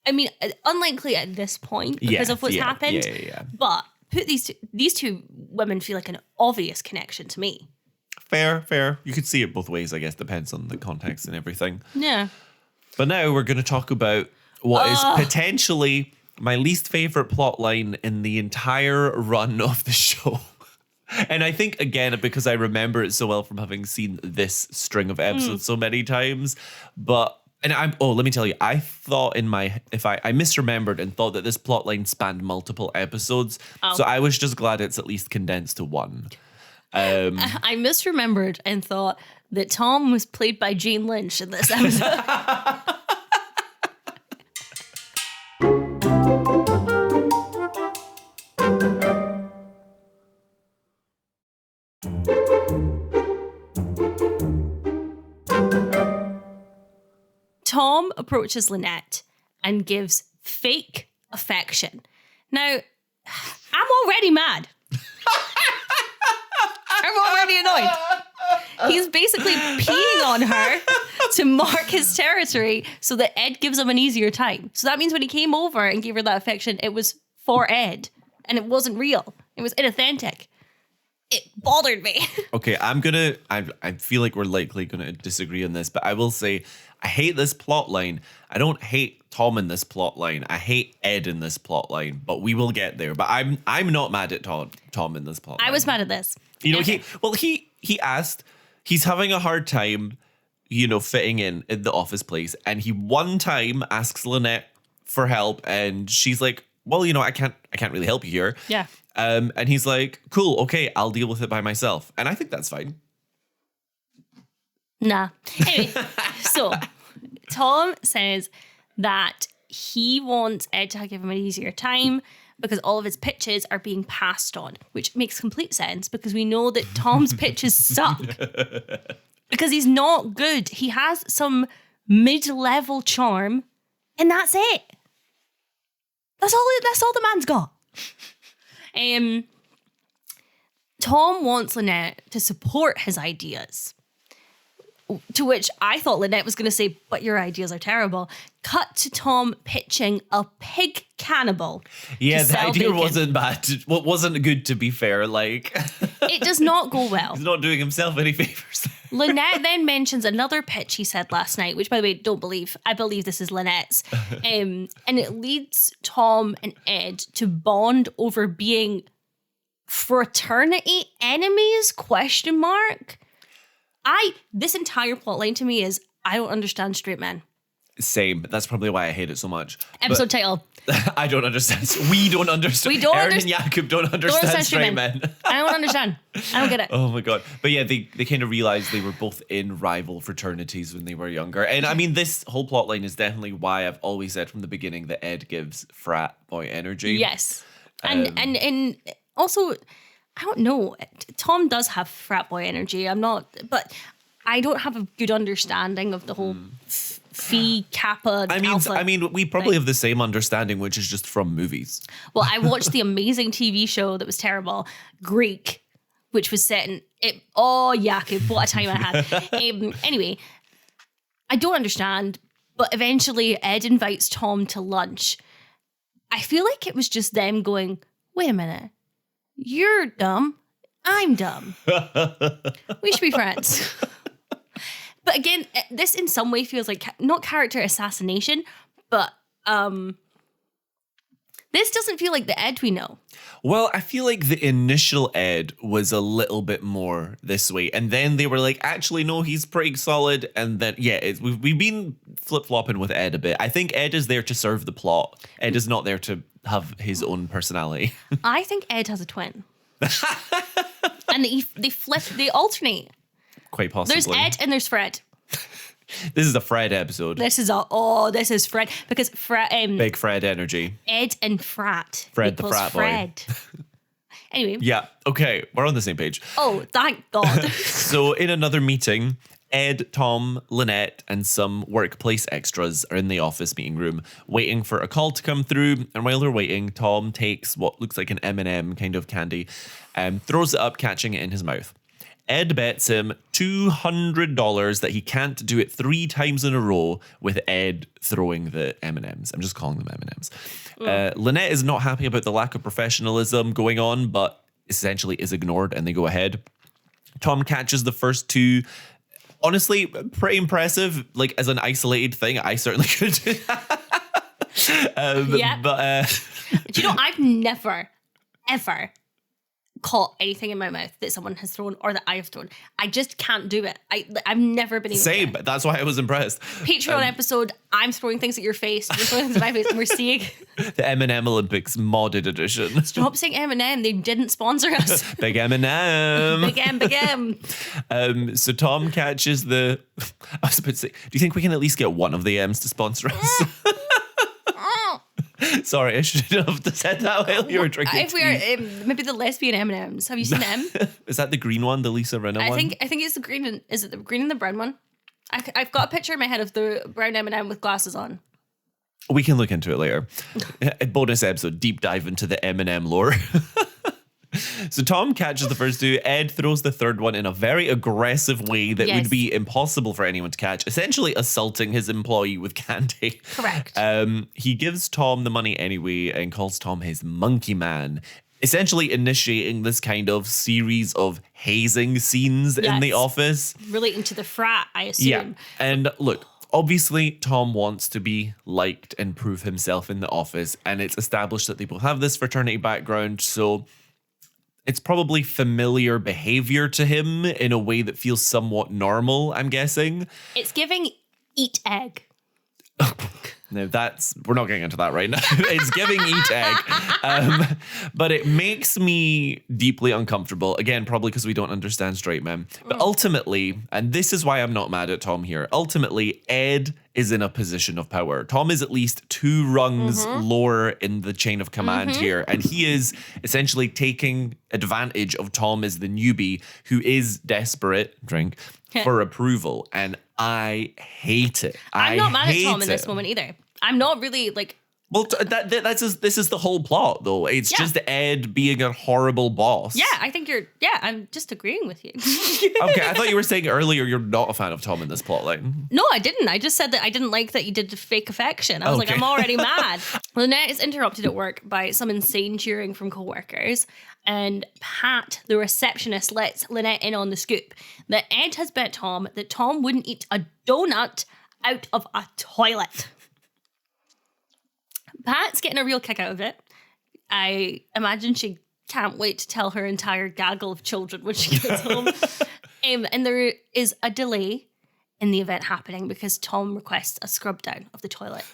I mean, unlikely at this point because of what's happened. Yeah. But these two women feel like an obvious connection to me. Fair. You could see it both ways, I guess. Depends on the context and everything. Yeah. But now we're going to talk about what is potentially my least favorite plot line in the entire run of the show. And I think, again, because I remember it so well from having seen this string of episodes so many times. Let me tell you, I thought I misremembered and thought that this plot line spanned multiple episodes. Oh. So I was just glad it's at least condensed to one. I misremembered and thought that Tom was played by Jane Lynch in this episode. Tom approaches Lynette and gives fake affection. Now, I'm already mad. I'm already annoyed. He's basically peeing on her to mark his territory so that Ed gives him an easier time. So that means when he came over and gave her that affection, it was for Ed, and it wasn't real. It was inauthentic. It bothered me. Okay, I feel like we're likely gonna disagree on this, but I will say I hate this plot line. I don't hate Tom in this plot line. I hate Ed in this plot line, but we will get there. But I'm not mad at Tom in this plot line. I was mad at this. You know, Okay. he asked, he's having a hard time, fitting in the office place, and he one time asks Lynette for help, and she's like, well, I can't really help you here. Yeah. And he's like, cool, okay, I'll deal with it by myself. And I think that's fine. Nah. Anyway, so Tom says that he wants Ed to give him an easier time because all of his pitches are being passed on, which makes complete sense because we know that Tom's pitches suck. Because he's not good. He has some mid-level charm, and that's it. That's all the man's got. Tom wants Lynette to support his ideas. To which I thought Lynette was going to say, but your ideas are terrible. Cut to Tom pitching a pig cannibal. Yeah, the idea bacon. wasn't bad. What wasn't good, to be fair. Like, It does not go well. he's not doing himself any favors. Lynette then mentions another pitch he said last night, which, by the way, don't believe. I believe this is Lynette's. And it leads Tom and Ed to bond over being fraternity enemies, ? This entire plotline to me is, I don't understand straight men. Same. That's probably why I hate it so much. Episode title. I don't understand. We don't understand. We don't Erin and understand. Jakub don't understand straight men. I don't understand. I don't get it. Oh my God. But yeah, they kind of realized they were both in rival fraternities when they were younger. And I mean, this whole plot line is definitely why I've always said from the beginning that Ed gives frat boy energy. Yes. And also, I don't know. Tom does have frat boy energy. But I don't have a good understanding of the whole Phi Kappa. Alpha I mean, we probably have the same understanding, which is just from movies. Well, I watched the amazing TV show that was terrible, Greek, which was set in it. Oh, Jakub, what a time I had. Anyway, I don't understand, but eventually Ed invites Tom to lunch. I feel like it was just them going, wait a minute, you're dumb, I'm dumb. We should be friends. But again, this in some way feels like not character assassination, but this doesn't feel like the Ed we know. Well, I feel like the initial Ed was a little bit more this way. And then they were like, actually, no, he's pretty solid. And then, yeah, we've been flip-flopping with Ed a bit. I think Ed is there to serve the plot. Ed is not there to have his own personality. I think Ed has a twin. And they alternate. Quite possibly. There's Ed and there's Fred. This is a Fred episode. This is Fred. Because Fred... Big Fred energy. Ed and frat. Fred the frat boy. Fred. Anyway. Yeah, okay, we're on the same page. Oh, thank God. So in another meeting, Ed, Tom, Lynette, and some workplace extras are in the office meeting room waiting for a call to come through. And while they're waiting, Tom takes what looks like an M&M kind of candy and throws it up, catching it in his mouth. Ed bets him $200 that he can't do it 3 times in a row with Ed throwing the M&Ms. I'm just calling them M&Ms. Lynette is not happy about the lack of professionalism going on, but essentially is ignored and they go ahead. Tom catches the first 2. Honestly, pretty impressive. Like, as an isolated thing, I certainly could do that. Yeah. But do you know, I've never, ever caught anything in my mouth that someone has thrown or that I have thrown. I just can't do it. I've never been able same. to. That's why I was impressed. Patreon episode, I'm throwing things at your face, you're throwing things at my face, and we're seeing the M&M Olympics modded edition. Stop saying M&M, they didn't sponsor us. Big M&M. Big M. So Tom catches the... I was about to say, do you think we can at least get one of the M's to sponsor us? Sorry, I should have said that while you were drinking. If we are maybe the lesbian M&Ms. Have you seen them? Is that the green one, the Lisa Rinna one? I think it's the green. Is it the green and the brown one? I've got a picture in my head of the brown M&M with glasses on. We can look into it later. A bonus episode, deep dive into the M&M lore. So Tom catches the first two. Ed throws the third one in a very aggressive way that would be impossible for anyone to catch, essentially assaulting his employee with candy. Correct. He gives Tom the money anyway and calls Tom his monkey man, essentially initiating this kind of series of hazing scenes in the office. Relating to the frat, I assume. Yeah. And look, obviously, Tom wants to be liked and prove himself in the office, and it's established that they both have this fraternity background, so it's probably familiar behavior to him in a way that feels somewhat normal, I'm guessing. It's giving eat egg. No, we're not getting into that right now. It's giving eat egg. But it makes me deeply uncomfortable. Again, probably because we don't understand straight men. But ultimately, and this is why I'm not mad at Tom here, ultimately, Ed is in a position of power. Tom is at least 2 rungs lower in the chain of command here. And he is essentially taking advantage of Tom as the newbie who is desperate, for approval. And I hate it. I'm not mad at Tom in this moment either. I'm not really like... Well, this is the whole plot, though. It's just Ed being a horrible boss. Yeah, I think I'm just agreeing with you. Okay, I thought you were saying earlier you're not a fan of Tom in this plot line. No, I didn't. I just said that I didn't like that you did the fake affection. I was like, I'm already mad. Lynette is interrupted at work by some insane cheering from co-workers. And Pat, the receptionist, lets Lynette in on the scoop that Ed has bet Tom that Tom wouldn't eat a donut out of a toilet. Pat's getting a real kick out of it. I imagine she can't wait to tell her entire gaggle of children when she gets home. And there is a delay in the event happening because Tom requests a scrub down of the toilet.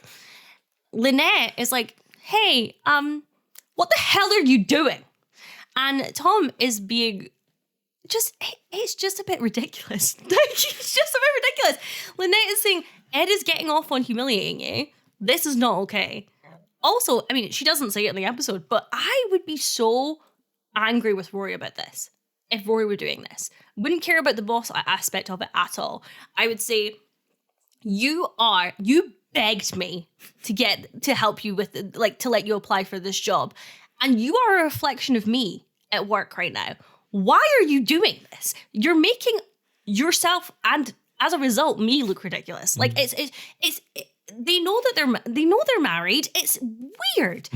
Lynette is like, hey, what the hell are you doing? And Tom is being it's just a bit ridiculous. It's just a bit ridiculous. Lynette is saying, Ed is getting off on humiliating you. This is not okay. Also, I mean, she doesn't say it in the episode, but I would be so angry with Rory about this if Rory were doing this. Wouldn't care about the boss aspect of it at all. I would say, you begged me to help you with, to let you apply for this job. And you are a reflection of me at work right now. Why are you doing this? You're making yourself and, as a result, me look ridiculous. Like they know that they're married. It's weird.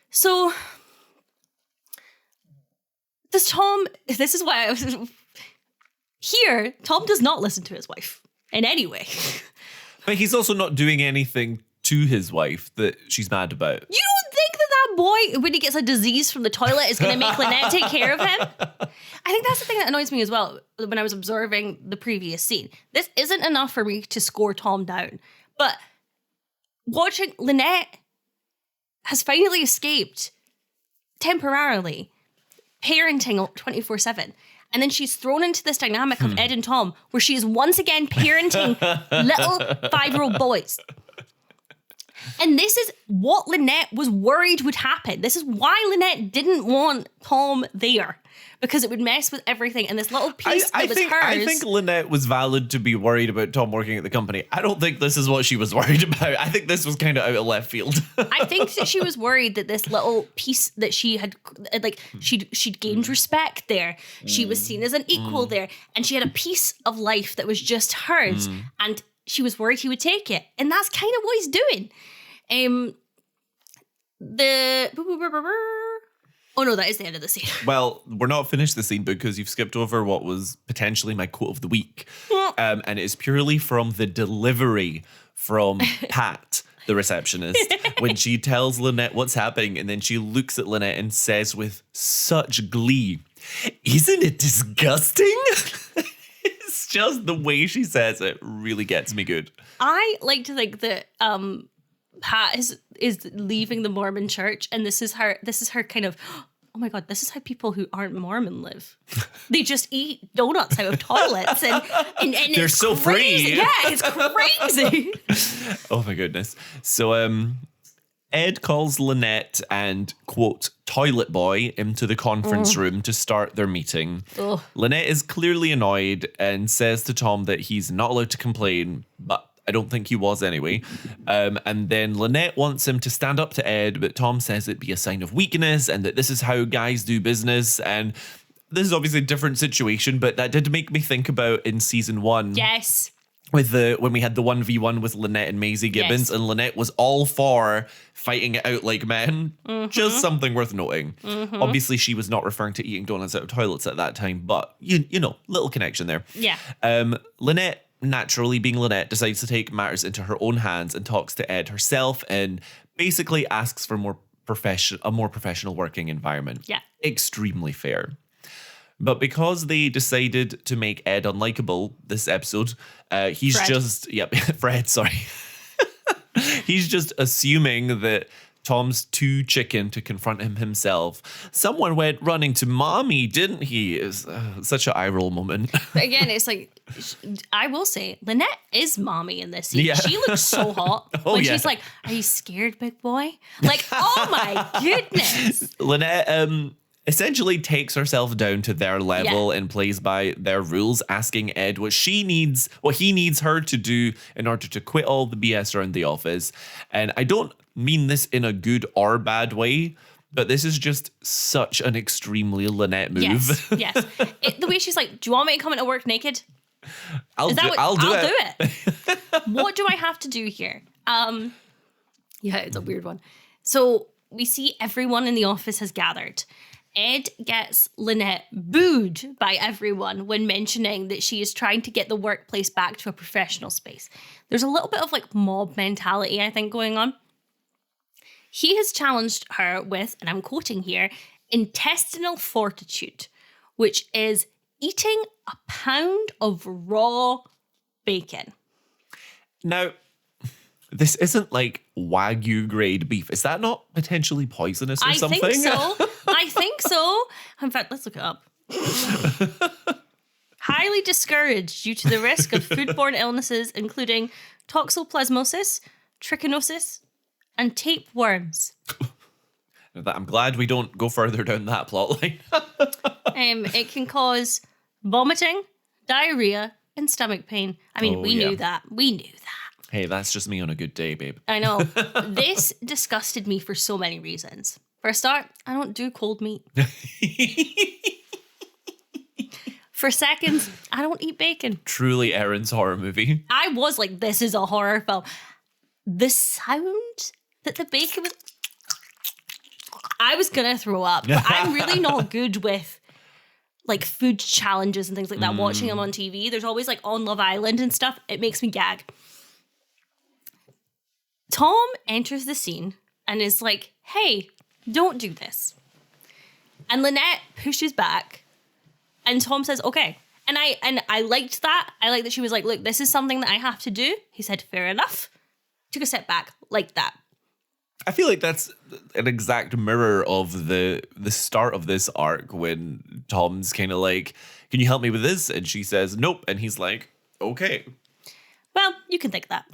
So this is why I was here. Tom does not listen to his wife in any way. But he's also not doing anything to his wife that she's mad about. You don't think that boy, when he gets a disease from the toilet, is going to make Lynette take care of him? I think that's the thing that annoys me as well when I was observing the previous scene. This isn't enough for me to score Tom down. But watching Lynette has finally escaped temporarily parenting 24/7. And then she's thrown into this dynamic of Ed and Tom where she is once again parenting little 5-year-old boys. And this is what Lynette was worried would happen. This is why Lynette didn't want Tom there. Because it would mess with everything. And this little piece that was hers. I think Lynette was valid to be worried about Tom working at the company. I don't think this is what she was worried about. I think this was kind of out of left field. I think that she was worried that this little piece that she had, she'd gained respect there. She was seen as an equal there. And she had a piece of life that was just hers. And she was worried he would take it. And that's kind of what he's doing. Oh no, that is the end of the scene. Well, we're not finished the scene because you've skipped over what was potentially my quote of the week. And it is purely from the delivery from Pat, the receptionist, when she tells Lynette what's happening and then she looks at Lynette and says with such glee, "Isn't it disgusting?" It's just the way she says it really gets me good. I like to think that Pat is leaving the Mormon church, and this is her kind of, oh my God, this is how people who aren't Mormon live. They just eat donuts out of toilets, and they're it's so crazy. free. Yeah, it's crazy. Oh my goodness. So Ed calls Lynette and, quote, toilet boy into the conference room to start their meeting. Lynette is clearly annoyed and says to Tom that he's not allowed to complain, but I don't think he was anyway. And then Lynette wants him to stand up to Ed, but Tom says it'd be a sign of weakness and that this is how guys do business. And this is obviously a different situation, but that did make me think about in season 1. Yes. When we had the 1v1 with Lynette and Maisie Gibbons, and Lynette was all for fighting it out like men. Just something worth noting. Obviously, she was not referring to eating donuts out of toilets at that time, but you know, little connection there. Yeah. Lynette, naturally being Lynette, decides to take matters into her own hands and talks to Ed herself and basically asks for a more professional working environment. Yeah. Extremely fair. But because they decided to make Ed unlikable this episode, he's Fred. Fred, sorry. He's just assuming that Tom's too chicken to confront him himself. Someone went running to mommy, didn't he? It's such an eye roll moment. But again, it's like, I will say, Lynette is mommy in this scene. Yeah. She looks so hot. When she's like, are you scared, big boy? Like, oh my goodness. Lynette essentially takes herself down to their level and plays by their rules, asking Ed what he needs her to do in order to quit all the BS around the office. And I don't mean this in a good or bad way, but this is just such an extremely Lynette move. Yes. The way she's like, do you want me to come into work naked? I'll do it. What do I have to do here? Yeah, it's a weird one. So we see everyone in the office has gathered. Ed gets Lynette booed by everyone when mentioning that she is trying to get the workplace back to a professional space. There's a little bit of like mob mentality, I think, going on. He has challenged her with, and I'm quoting here, intestinal fortitude, which is eating a pound of raw bacon. Now, this isn't like Wagyu grade beef. Is that not potentially poisonous or something? I think so. In fact, let's look it up. Highly discouraged due to the risk of foodborne illnesses, including toxoplasmosis, trichinosis, and tapeworms. I'm glad we don't go further down that plot line. It can cause vomiting, diarrhea, and stomach pain. I mean, we knew that. We knew that. Hey, that's just me on a good day, babe. I know. This disgusted me for so many reasons. For a start, I don't do cold meat. For seconds, I don't eat bacon. Truly Erin's horror movie. I was like, this is a horror film. The sound that the bacon was... I was going to throw up. But I'm really not good with like food challenges and things like that. Watching them on TV. There's always like on Love Island and stuff. It makes me gag. Tom enters the scene and is like, hey, don't do this. And Lynette pushes back and Tom says, okay. And I liked that. I liked that she was like, look, this is something that I have to do. He said, fair enough. Took a step back like that. I feel like that's an exact mirror of the start of this arc when Tom's kind of like, can you help me with this? And she says, nope. And he's like, okay. Well, you can think that.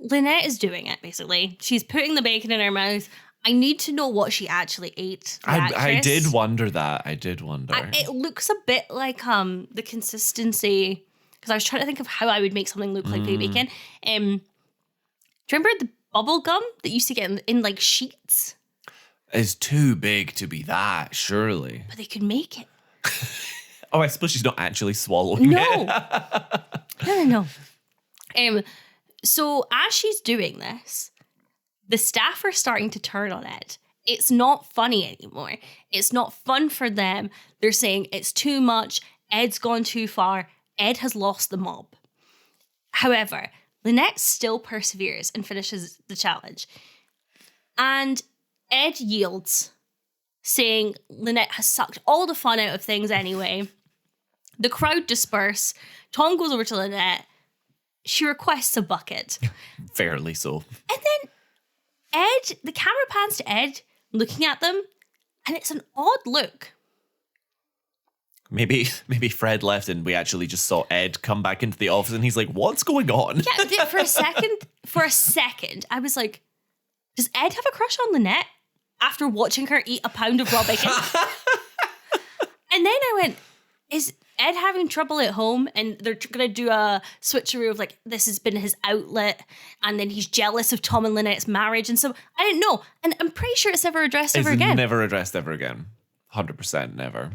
Lynette is doing it, basically. She's putting the bacon in her mouth. I need to know what she actually ate. I did wonder that. It looks a bit like the consistency, because I was trying to think of how I would make something look like bacon. Do you remember the bubble gum that used to get in like sheets? It's too big to be that, surely. But they could make it. Oh, I suppose she's not actually swallowing it. No. So as she's doing this, the staff are starting to turn on it. It's not funny anymore. It's not fun for them. They're saying it's too much. Ed's gone too far. Ed has lost the mob. However, Lynette still perseveres and finishes the challenge. And Ed yields, saying Lynette has sucked all the fun out of things anyway. The crowd disperse. Tom goes over to Lynette. She requests a bucket. Fairly so. And then Ed, the camera pans to Ed, looking at them, and it's an odd look. Maybe Fred left and we actually just saw Ed come back into the office and he's like, what's going on? Yeah, for a second, I was like, does Ed have a crush on Lynette after watching her eat a pound of raw bacon? And then I went, is Ed having trouble at home? And they're going to do a switcheroo of like, this has been his outlet. And then he's jealous of Tom and Lynette's marriage. And so I didn't know. And I'm pretty sure it's never addressed ever again. It's never addressed ever again. 100% never.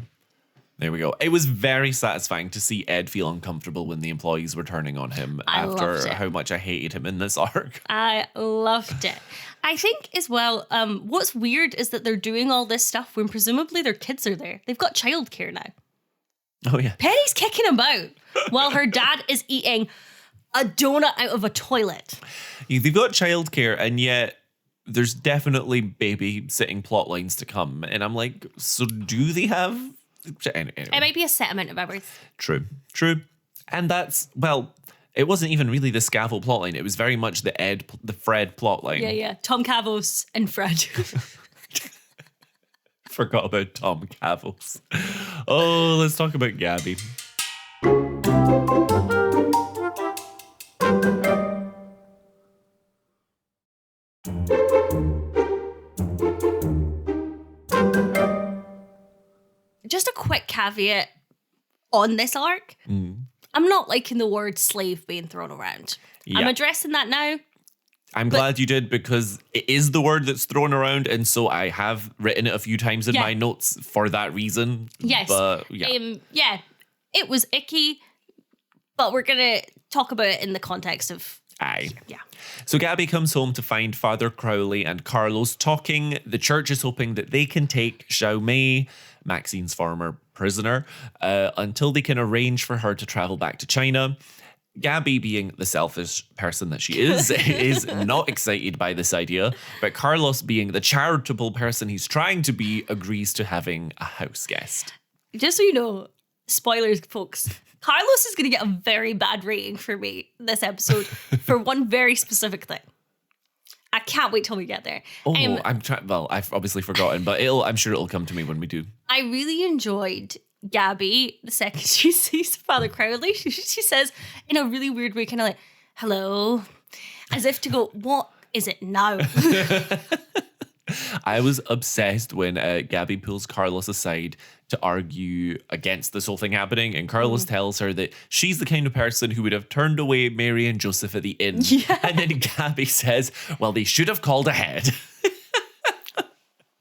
There we go. It was very satisfying to see Ed feel uncomfortable when the employees were turning on him after how much I hated him in this arc. I loved it. I think as well, what's weird is that they're doing all this stuff when presumably their kids are there. They've got childcare now. Oh, yeah. Penny's kicking about while her dad is eating a donut out of a toilet. They've got childcare, and yet there's definitely babysitting plot lines to come. And I'm like, so do they have... Anyway. It might be a set amount of hours. True. And that's, well, it wasn't even really the Scavell plotline. It was very much the Fred plotline. Yeah. Tom Cavos and Fred. Forgot about Tom Cavos. Oh, let's talk about Gabby. Just a quick caveat on this arc. I'm not liking the word slave being thrown around. Yeah. I'm addressing that now. I'm glad you did, because it is the word that's thrown around, and so I have written it a few times in my notes for that reason. Yes. But, it was icky, but we're going to talk about it in the context of... Aye. Yeah. So Gabby comes home to find Father Crowley and Carlos talking. The church is hoping that they can take Xiao Mei, Maxine's former prisoner, until they can arrange for her to travel back to China. Gabby, being the selfish person that she is not excited by this idea, but Carlos, being the charitable person he's trying to be, agrees to having a house guest. Just so you know, spoilers, folks, Carlos is going to get a very bad rating for me this episode for one very specific thing. I can't wait till we get there. Oh, I'm trying. Well, I've obviously forgotten, but I'm sure it'll come to me when we do. I really enjoyed Gabby the second she sees Father Crowley. She says in a really weird way, kind of like, hello, as if to go, what is it now? I was obsessed when Gabby pulls Carlos aside to argue against this whole thing happening, and Carlos tells her that she's the kind of person who would have turned away Mary and Joseph at the inn. Yeah. And then Gabby says, well, they should have called ahead.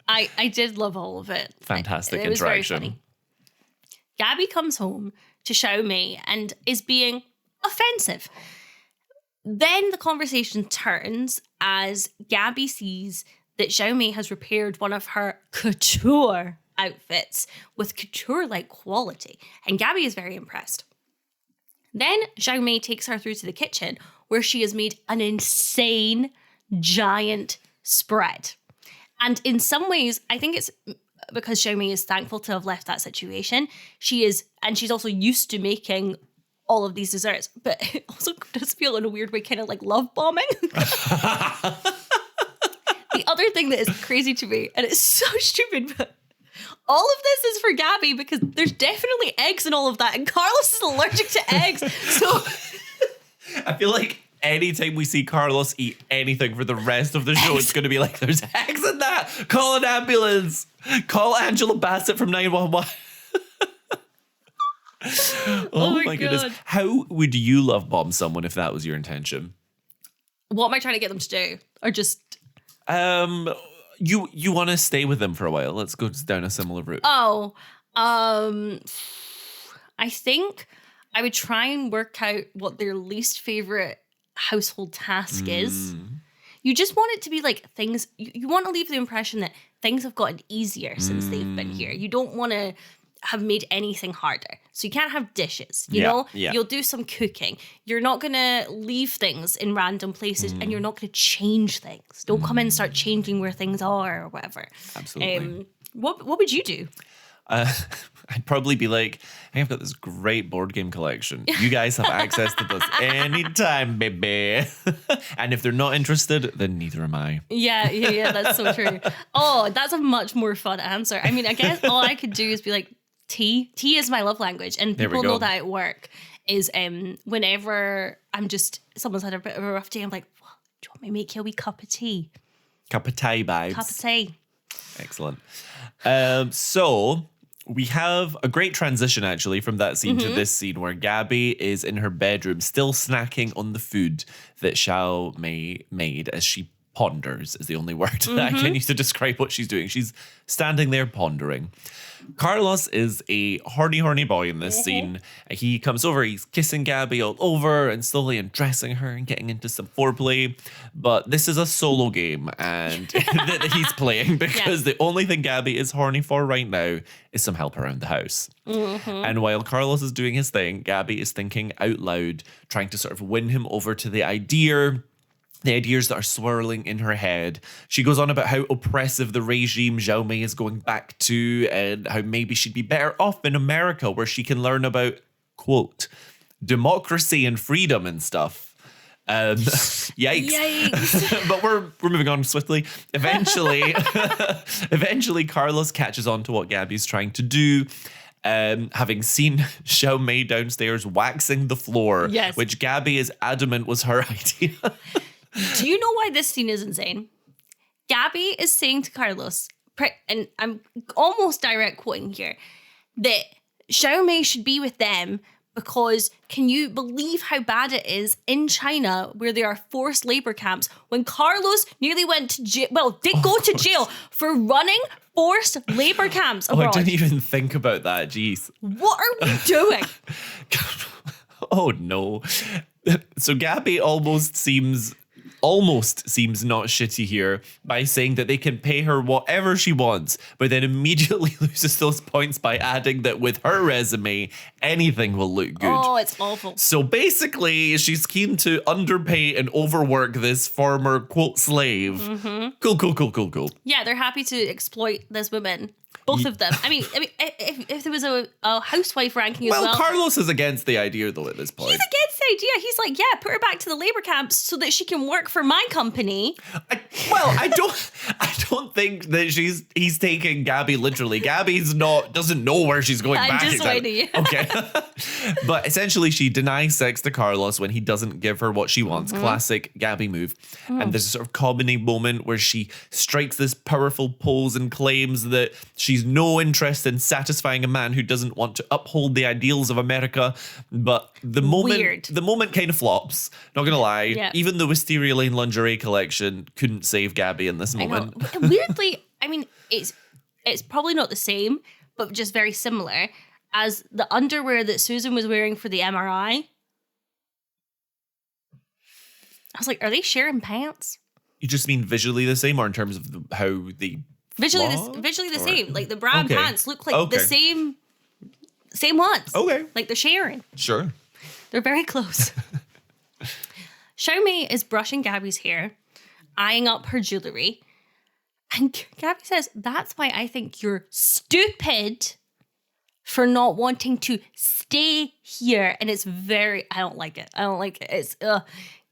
I did love all of it. Fantastic it was interaction. Very funny. Gabby comes home to Xiao Mei and is being offensive. Then the conversation turns as Gabby sees that Xiao Mei has repaired one of her couture outfits with couture-like quality, and Gabby is very impressed. Then Xiao Mei takes her through to the kitchen, where she has made an insane, giant spread. And in some ways, I think it's because Xiao Mei is thankful to have left that situation. She's also used to making all of these desserts, but it also does feel in a weird way kind of like love bombing. The other thing that is crazy to me, and it's so stupid, but all of this is for Gabby because there's definitely eggs in all of that, and Carlos is allergic to eggs. So I feel like anytime we see Carlos eat anything for the rest of the show, it's going to be like, there's eggs in that. Call an ambulance. Call Angela Bassett from 911. Oh my goodness. How would you love bomb someone if that was your intention? What am I trying to get them to do? Or just... You want to stay with them for a while. Let's go down a similar route. I think I would try and work out what their least favorite household task is. You just want it to be like things, you want to leave the impression that things have gotten easier since they've been here. You don't want to have made anything harder. So you can't have dishes, you know? Yeah. You'll do some cooking. You're not going to leave things in random places and you're not going to change things. Don't come in and start changing where things are or whatever. Absolutely. What would you do? I'd probably be like, hey, I've got this great board game collection. You guys have access to this anytime, baby. And if they're not interested, then neither am I. Yeah, that's so true. Oh, that's a much more fun answer. I mean, I guess all I could do is be like, tea. Tea is my love language. And people know that at work is whenever someone's had a bit of a rough day, I'm like, well, do you want me to make you a wee cup of tea? Cup of tea, babes. Cup of tea. Excellent. So we have a great transition actually from that scene to this scene where Gabby is in her bedroom still snacking on the food that Xiao Mei made as she ponders is the only word that I can use to describe what she's doing. She's standing there pondering. Carlos is a horny boy in this scene. He comes over, he's kissing Gabby all over and slowly undressing her and getting into some foreplay. But this is a solo game and that he's playing because the only thing Gabby is horny for right now is some help around the house. And while Carlos is doing his thing, Gabby is thinking out loud, trying to sort of win him over to the ideas that are swirling in her head. She goes on about how oppressive the regime Xiao Mei is going back to and how maybe she'd be better off in America where she can learn about, quote, democracy and freedom and stuff. Yikes. But we're moving on swiftly. Eventually, Carlos catches on to what Gabby's trying to do. Having seen Xiao Mei downstairs waxing the floor, which Gabby is adamant was her idea. Do you know why this scene is insane? Gabby is saying to Carlos, and I'm almost direct quoting here, that Xiao Mei should be with them because can you believe how bad it is in China where there are forced labor camps when Carlos nearly went to jail, did go to jail for running forced labor camps abroad. I didn't even think about that, jeez. What are we doing? Oh no. So Gabby almost seems not shitty here by saying that they can pay her whatever she wants, but then immediately loses those points by adding that with her resume, anything will look good. Oh, it's awful. So basically, she's keen to underpay and overwork this former, quote, slave. Cool. Yeah, they're happy to exploit this woman. Both of them. I mean, if there was a housewife ranking as well. Well, Carlos is against the idea, though, at this point. He's against the idea. He's like, yeah, put her back to the labor camps so that she can work for my company. I don't think that he's taking Gabby literally. Gabby's doesn't know where she's going back. I'm just waiting. Okay. But essentially, she denies sex to Carlos when he doesn't give her what she wants. Classic Gabby move. And there's a sort of culminating moment where she strikes this powerful pose and claims that she's no interest in satisfying a man who doesn't want to uphold the ideals of America. But the moment kind of flops. Not gonna lie. Yeah. Even the Wisteria Lane lingerie collection couldn't save Gabby in this moment. Weirdly, I mean, it's probably not the same, but just very similar as the underwear that Susan was wearing for the MRI. I was like, are they sharing pants? You just mean visually the same, or in terms of how they visually the same? Like the bra and pants look like the same ones. Okay, like they're sharing. Sure, they're very close. Xiao Mei is brushing Gabby's hair, eyeing up her jewelry, and Gabby says, "That's why I think you're stupid for not wanting to stay here." And it's I don't like it. It's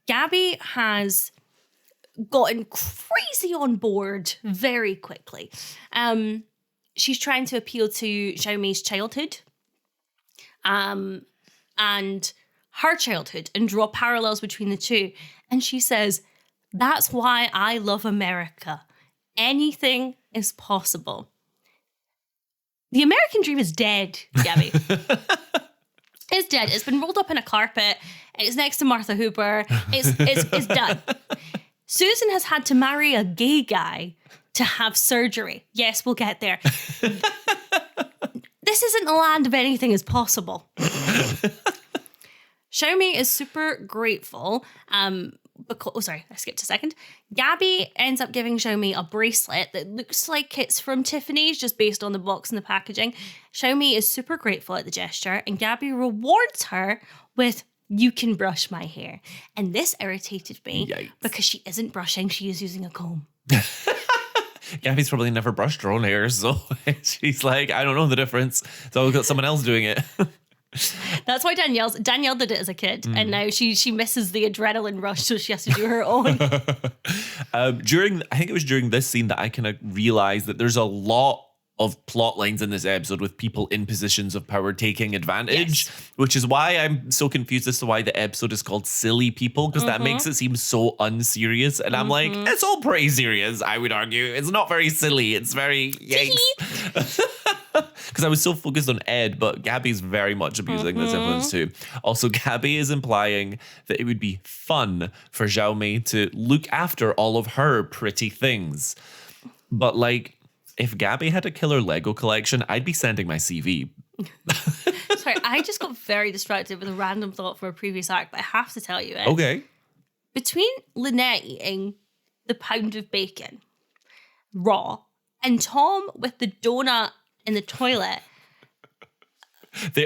Gabby has gotten crazy on board very quickly. She's trying to appeal to Xiao Mei's childhood and her childhood and draw parallels between the two. And she says, that's why I love America. Anything is possible. The American dream is dead, Gabby. It's dead. It's been rolled up in a carpet. It's next to Martha Hooper. It's done. Susan has had to marry a gay guy to have surgery. Yes, we'll get there. This isn't the land of anything is possible. Xiao Mei is super grateful. Sorry, I skipped a second. Gabby ends up giving Xiao Mei a bracelet that looks like it's from Tiffany's, just based on the box and the packaging. Xiao Mei is super grateful at the gesture, and Gabby rewards her with, "You can brush my hair." And this irritated me because she isn't brushing, she is using a comb. Gabby's probably never brushed her own hair, so she's like, I don't know the difference. So we've got someone else doing it. That's why Danielle did it as a kid, and now she misses the adrenaline rush, so she has to do her own. I think it was during this scene that I kind of realized that there's a lot of plot lines in this episode with people in positions of power taking advantage, which is why I'm so confused as to why the episode is called Silly People, because that makes it seem so unserious. And I'm like, it's all pretty serious, I would argue. It's not very silly. It's very yikes. because I was so focused on Ed, but Gabby's very much abusing this influence too. Also, Gabby is implying that it would be fun for Xiaomei to look after all of her pretty things. But like, if Gabby had a killer Lego collection, I'd be sending my CV. Sorry, I just got very distracted with a random thought from a previous arc, but I have to tell you it. Okay. Between Lynette eating the pound of bacon raw and Tom with the donut in the toilet.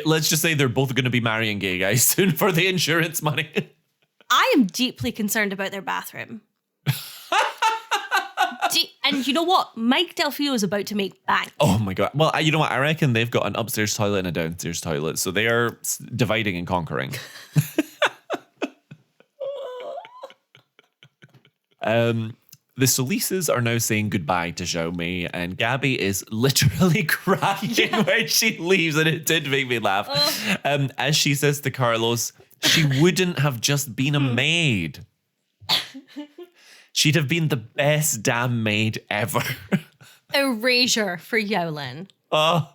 Let's just say they're both going to be marrying gay guys soon for the insurance money. I am deeply concerned about their bathroom. And you know what? Mike Delfino is about to make bank. Oh my God. Well, you know what? I reckon they've got an upstairs toilet and a downstairs toilet. So they are dividing and conquering. The Solices are now saying goodbye to Xiaomei, and Gabby is literally crying when she leaves, and it did make me laugh. As she says to Carlos, she wouldn't have just been a maid. She'd have been the best damn maid ever. Erasure for Yowlin. Oh.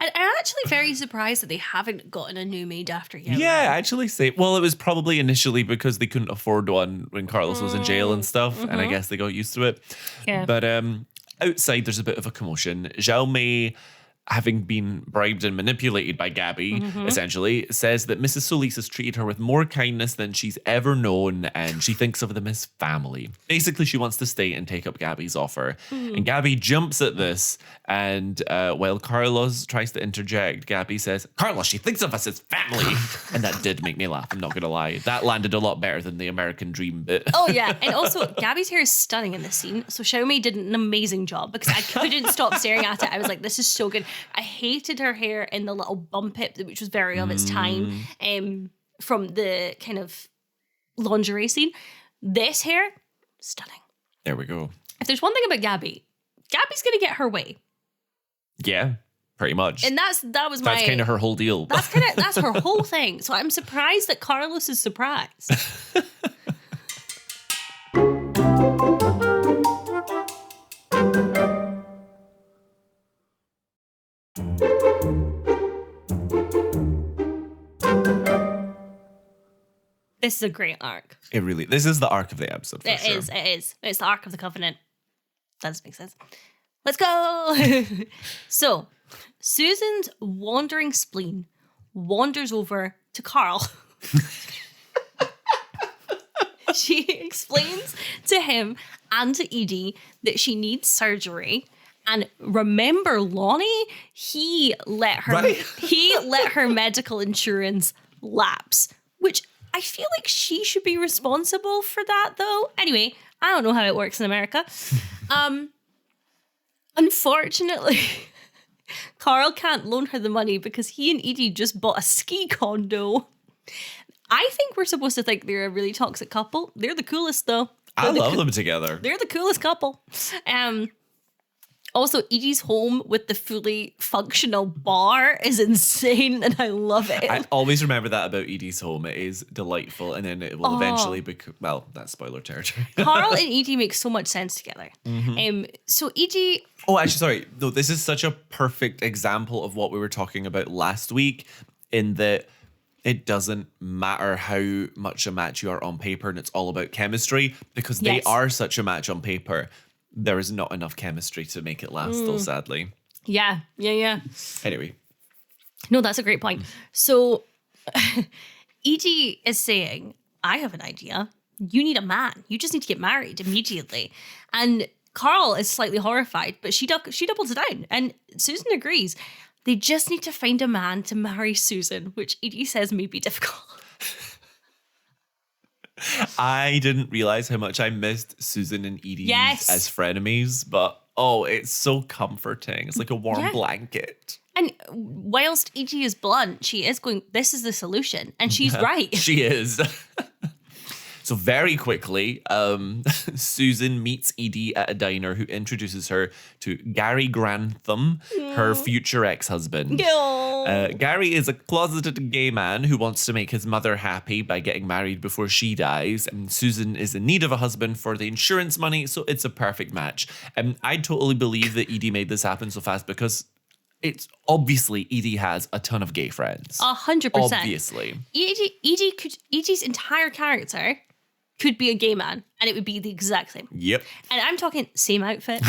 And I'm actually very surprised that they haven't gotten a new maid after Yowlin. Yeah, actually say. Well, it was probably initially because they couldn't afford one when Carlos was in jail and stuff, and I guess they got used to it. Yeah. But outside, there's a bit of a commotion. Xiaomei, having been bribed and manipulated by Gabby, essentially, says that Mrs. Solis has treated her with more kindness than she's ever known, and she thinks of them as family. Basically, she wants to stay and take up Gabby's offer. And Gabby jumps at this, and while Carlos tries to interject, Gabby says, Carlos, she thinks of us as family. And that did make me laugh, I'm not going to lie. That landed a lot better than the American Dream bit. Oh, yeah. And also, Gabby's hair is stunning in this scene. So Xiaomei did an amazing job because I couldn't stop staring at it. I was like, this is so good. I hated her hair in the little bump it, which was very of its time, from the kind of lingerie scene. This hair, stunning. There we go. If there's one thing about Gabby, Gabby's going to get her way. Yeah, pretty much. And that's kind of her whole deal. That's her whole thing. So I'm surprised that Carlos is surprised. This is a great arc. This is the arc of the episode. It is. It's the arc of the Covenant. That does make sense. Let's go. So, Susan's wandering spleen wanders over to Carl. She explains to him and to Edie that she needs surgery. And remember, Lonnie, he let her medical insurance lapse, which I feel like she should be responsible for that, though. Anyway, I don't know how it works in America. Unfortunately, Carl can't loan her the money because he and Edie just bought a ski condo. I think we're supposed to think they're a really toxic couple. They're the coolest, though. I love them together. They're the coolest couple. Also, Edie's home with the fully functional bar is insane, and I love it. I always remember that about Edie's home. It is delightful, and then it will eventually become... Well, that's spoiler territory. Carl and Edie make so much sense together. So Edie... Oh, actually, sorry. No, this is such a perfect example of what we were talking about last week, in that it doesn't matter how much a match you are on paper, and it's all about chemistry, because they are such a match on paper. There is not enough chemistry to make it last, though, sadly. Yeah. Anyway. No, that's a great point. So, Edie is saying, I have an idea. You need a man. You just need to get married immediately. And Carl is slightly horrified, but she doubles it down. And Susan agrees. They just need to find a man to marry Susan, which Edie says may be difficult. I didn't realize how much I missed Susan and Edie as frenemies, but it's so comforting. It's like a warm blanket. And whilst Edie is blunt, she is going, this is the solution. And she's right. She is. So very quickly, Susan meets Edie at a diner, who introduces her to Gary Grantham, her future ex-husband. Gary is a closeted gay man who wants to make his mother happy by getting married before she dies. And Susan is in need of a husband for the insurance money, so it's a perfect match. And I totally believe that Edie made this happen so fast because it's obviously Edie has a ton of gay friends. 100%. Obviously. Edie's entire character could be a gay man, and it would be the exact same. Yep. And I'm talking same outfit.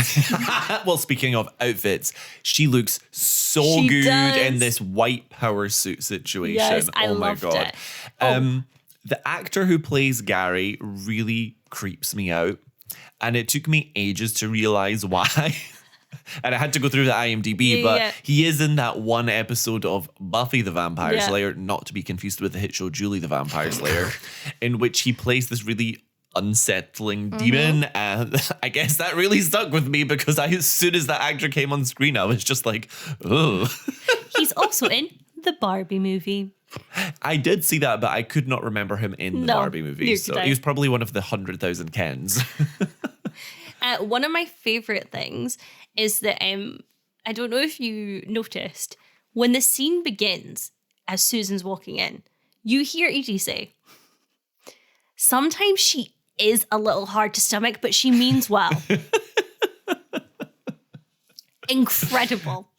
Well, speaking of outfits, she looks so She good does. in this white power suit situation. Yes, I oh my loved God. it. The actor who plays Gary really creeps me out. And it took me ages to realize why. And I had to go through the IMDb, but he is in that one episode of Buffy the Vampire Slayer, not to be confused with the hit show Julie the Vampire Slayer, in which he plays this really unsettling demon. And I guess that really stuck with me because as soon as that actor came on screen, I was just like, oh. He's also in the Barbie movie. I did see that, but I could not remember him in the Barbie movie. neither So could I. he was probably one of the 100,000 Kens. One of my favorite things is that I don't know if you noticed, when the scene begins, as Susan's walking in, you hear Edie say, sometimes she is a little hard to stomach, but she means well. Incredible.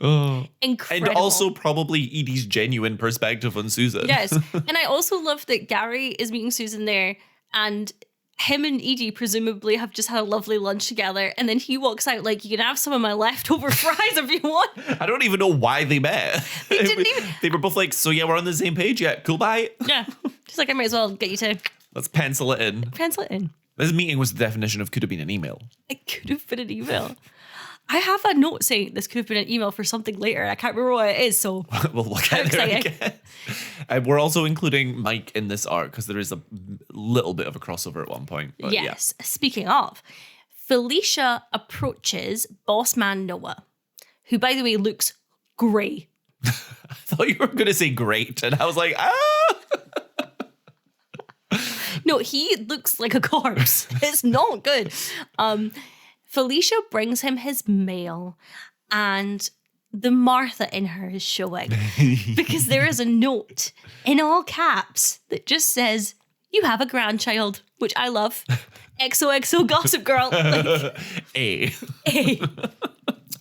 Incredible. And also probably Edie's genuine perspective on Susan. Yes. And I also love that Gary is meeting Susan there, and him and Edie presumably have just had a lovely lunch together, and then he walks out like, you can have some of my leftover fries if you want. I don't even know why they met. They didn't even... They were both like, so yeah, we're on the same page. Yeah, cool, bye. Yeah. Just like, I might as well get you to... Let's pencil it in. Pencil it in. This meeting was the definition of could have been an email. It could have been an email. I have a note saying this could have been an email for something later. I can't remember what it is, so... Well, we'll get there, I guess. We're also including Mike in this arc because there is a little bit of a crossover at one point. But yes. Yeah. Speaking of, Felicia approaches boss man Noah, who, by the way, looks grey. I thought you were going to say great, and I was like, ah! No, he looks like a corpse. It's not good. Felicia brings him his mail, and the Martha in her is showing because there is a note in all caps that just says, you have a grandchild, which I love. XOXO Gossip Girl. Like, A.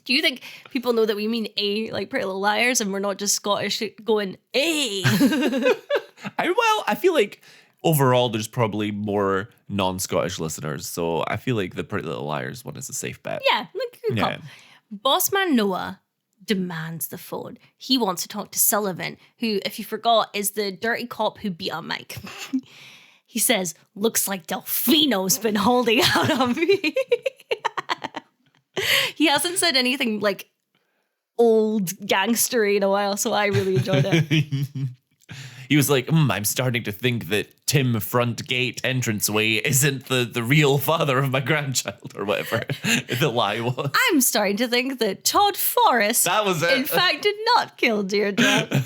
Do you think people know that we mean A, like Pretty Little Liars, and we're not just Scottish going A? I feel like overall there's probably more non-Scottish listeners, so I feel like the Pretty Little Liars one is a safe bet. Yeah, good call. Bossman Noah demands the phone. He wants to talk to Sullivan, who, if you forgot, is the dirty cop who beat up Mike. He says, looks like Delfino's been holding out on me. He hasn't said anything like old gangstery in a while, so I really enjoyed it. He was like, I'm starting to think that Tim Front Gate entranceway isn't the real father of my grandchild, or whatever the lie was. I'm starting to think that Todd Forrest, that was it, in fact, did not kill Deirdre.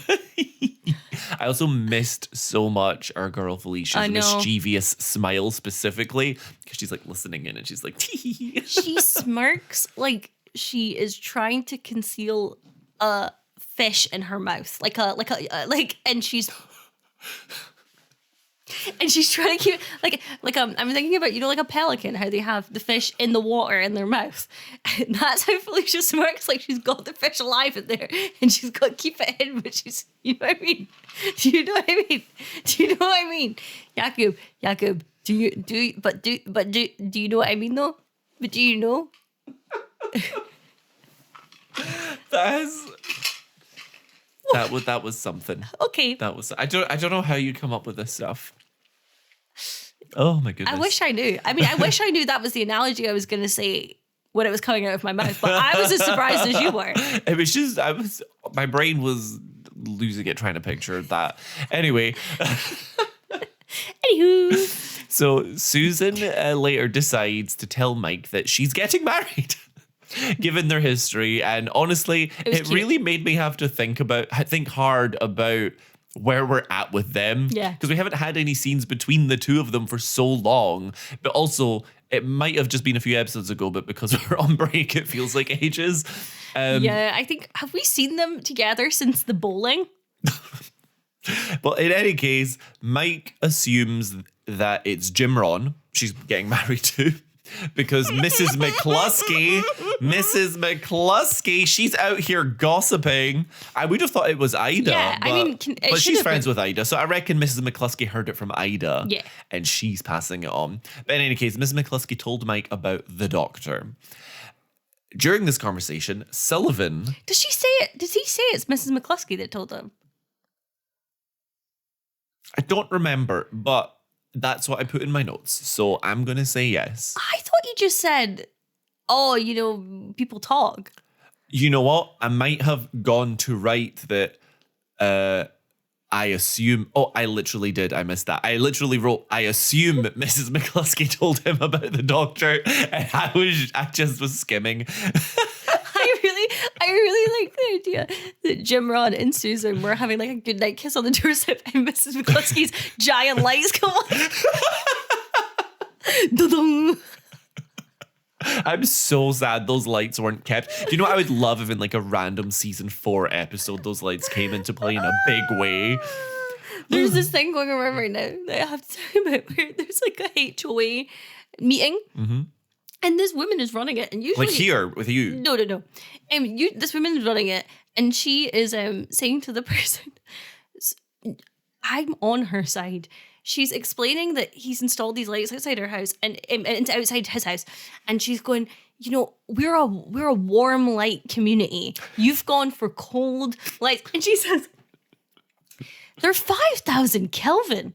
I also missed so much our girl Felicia's mischievous smile specifically, because she's like listening in and she's like, tee. She smirks like she is trying to conceal a fish in her mouth, and she's trying to keep I'm thinking about, like a pelican, how they have the fish in the water in their mouth. And that's how Felicia smirks, like she's got the fish alive in there and she's got to keep it in, but she's, you know what I mean? Do you know what I mean? Jakub, do you know what I mean though? But do you know? That was something. Okay. That was I don't know how you come up with this stuff. Oh my goodness. I wish I knew. I mean, I wish I knew that was the analogy I was going to say when it was coming out of my mouth, but I was as surprised as you were. It was just my brain was losing it trying to picture that. Anyway. Anywho. So Susan later decides to tell Mike that she's getting married. Given their history, and honestly, it really made me have to think hard about where we're at with them. Yeah. Because we haven't had any scenes between the two of them for so long. But also, it might have just been a few episodes ago, but because we're on break, it feels like ages. Yeah, I think, have we seen them together since the bowling? But in any case, Mike assumes that it's Jim Ron she's getting married to. because Mrs. McCluskey, she's out here gossiping. I would have thought it was Ida. Yeah, but she's friends with Ida. So I reckon Mrs. McCluskey heard it from Ida. Yeah. And she's passing it on. But in any case, Mrs. McCluskey told Mike about the doctor. During this conversation, Sullivan... Does he say it's Mrs. McCluskey that told them? I don't remember, but that's what I put in my notes. So I'm going to say yes. I thought you just said, oh, people talk. You know what? I might have gone to write that I assume... Oh, I literally did. I missed that. I literally wrote, I assume Mrs. McCluskey told him about the doctor. And I just was skimming. I really like the idea that Jim, Ron, and Susan were having like a goodnight kiss on the doorstep and Mrs. McCluskey's giant lights come on. Dun-dun. I'm so sad those lights weren't kept. Do you know what I would love if in like a random season 4 episode those lights came into play in a big way? There's this thing going around right now that I have to tell you about where there's like a HOA meeting. Mm-hmm. And this woman is running it, and usually like here with you. No. This woman is running it, and she is saying to the person, "I'm on her side." She's explaining that he's installed these lights outside her house and outside his house, and she's going, we're a warm light community. You've gone for cold lights, and she says, "They're 5,000 Kelvin."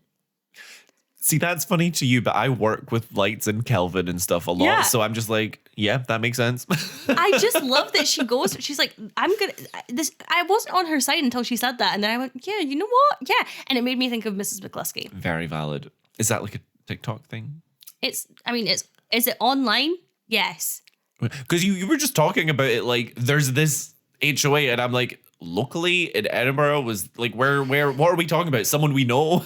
See, that's funny to you, but I work with lights and Kelvin and stuff a lot. Yeah. So I'm just like, yeah, that makes sense. I just love that she's like, I wasn't on her side until she said that. And then I went, yeah, you know what? Yeah. And it made me think of Mrs. McCluskey. Very valid. Is that like a TikTok thing? Is it online? Yes. Because you were just talking about it like there's this HOA and I'm like, locally in Edinburgh was like what are we talking about? Someone we know?